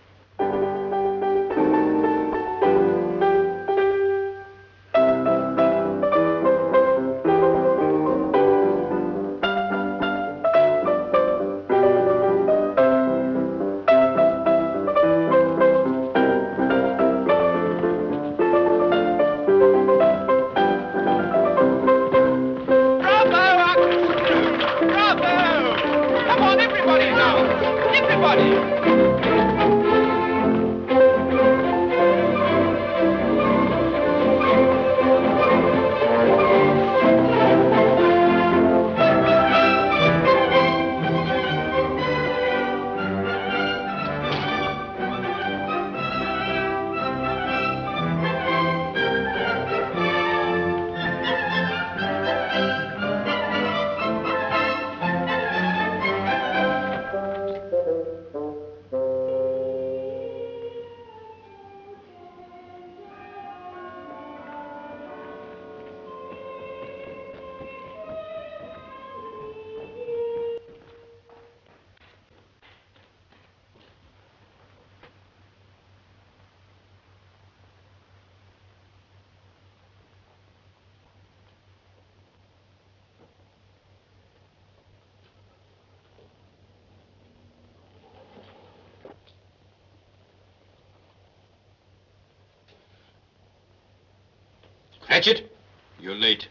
Hatchet, you're late.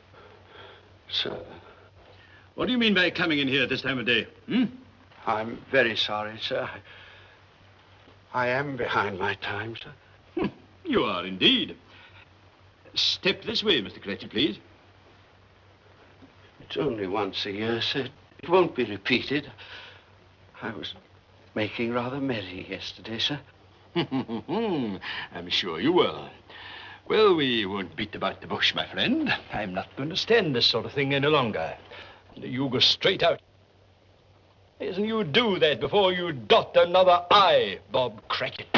Sir. What do you mean by coming in here at this time of day? Hmm? I'm very sorry, sir. I am behind my time, sir. You are indeed. Step this way, Mr. Cratchit, please. It's only once a year, sir. It won't be repeated. I was making rather merry yesterday, sir. I'm sure you were. Well, we won't beat about the bush, my friend. I'm not going to stand this sort of thing any longer. You go straight out. Yes, and you do that before you dot another I, Bob Cratchit.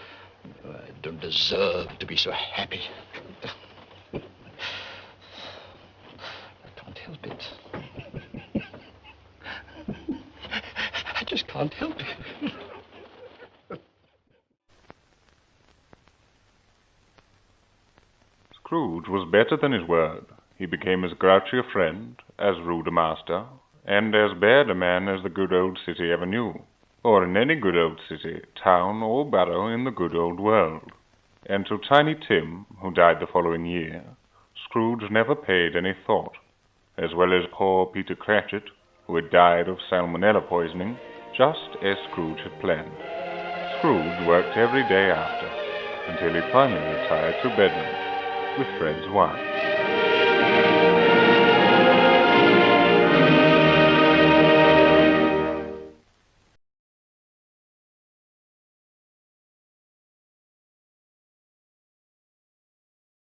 I don't deserve to be so happy. I can't help it. I just can't help it. Scrooge was better than his word. He became as grouchy a friend, as rude a master, and as bad a man as the good old city ever knew. or in any good old city, town, or borough in the good old world. And to Tiny Tim, who died the following year, Scrooge never paid any thought, as well as poor Peter Cratchit, who had died of salmonella poisoning, just as Scrooge had planned. Scrooge worked every day after, until he finally retired to Bedlam with Fred's wife.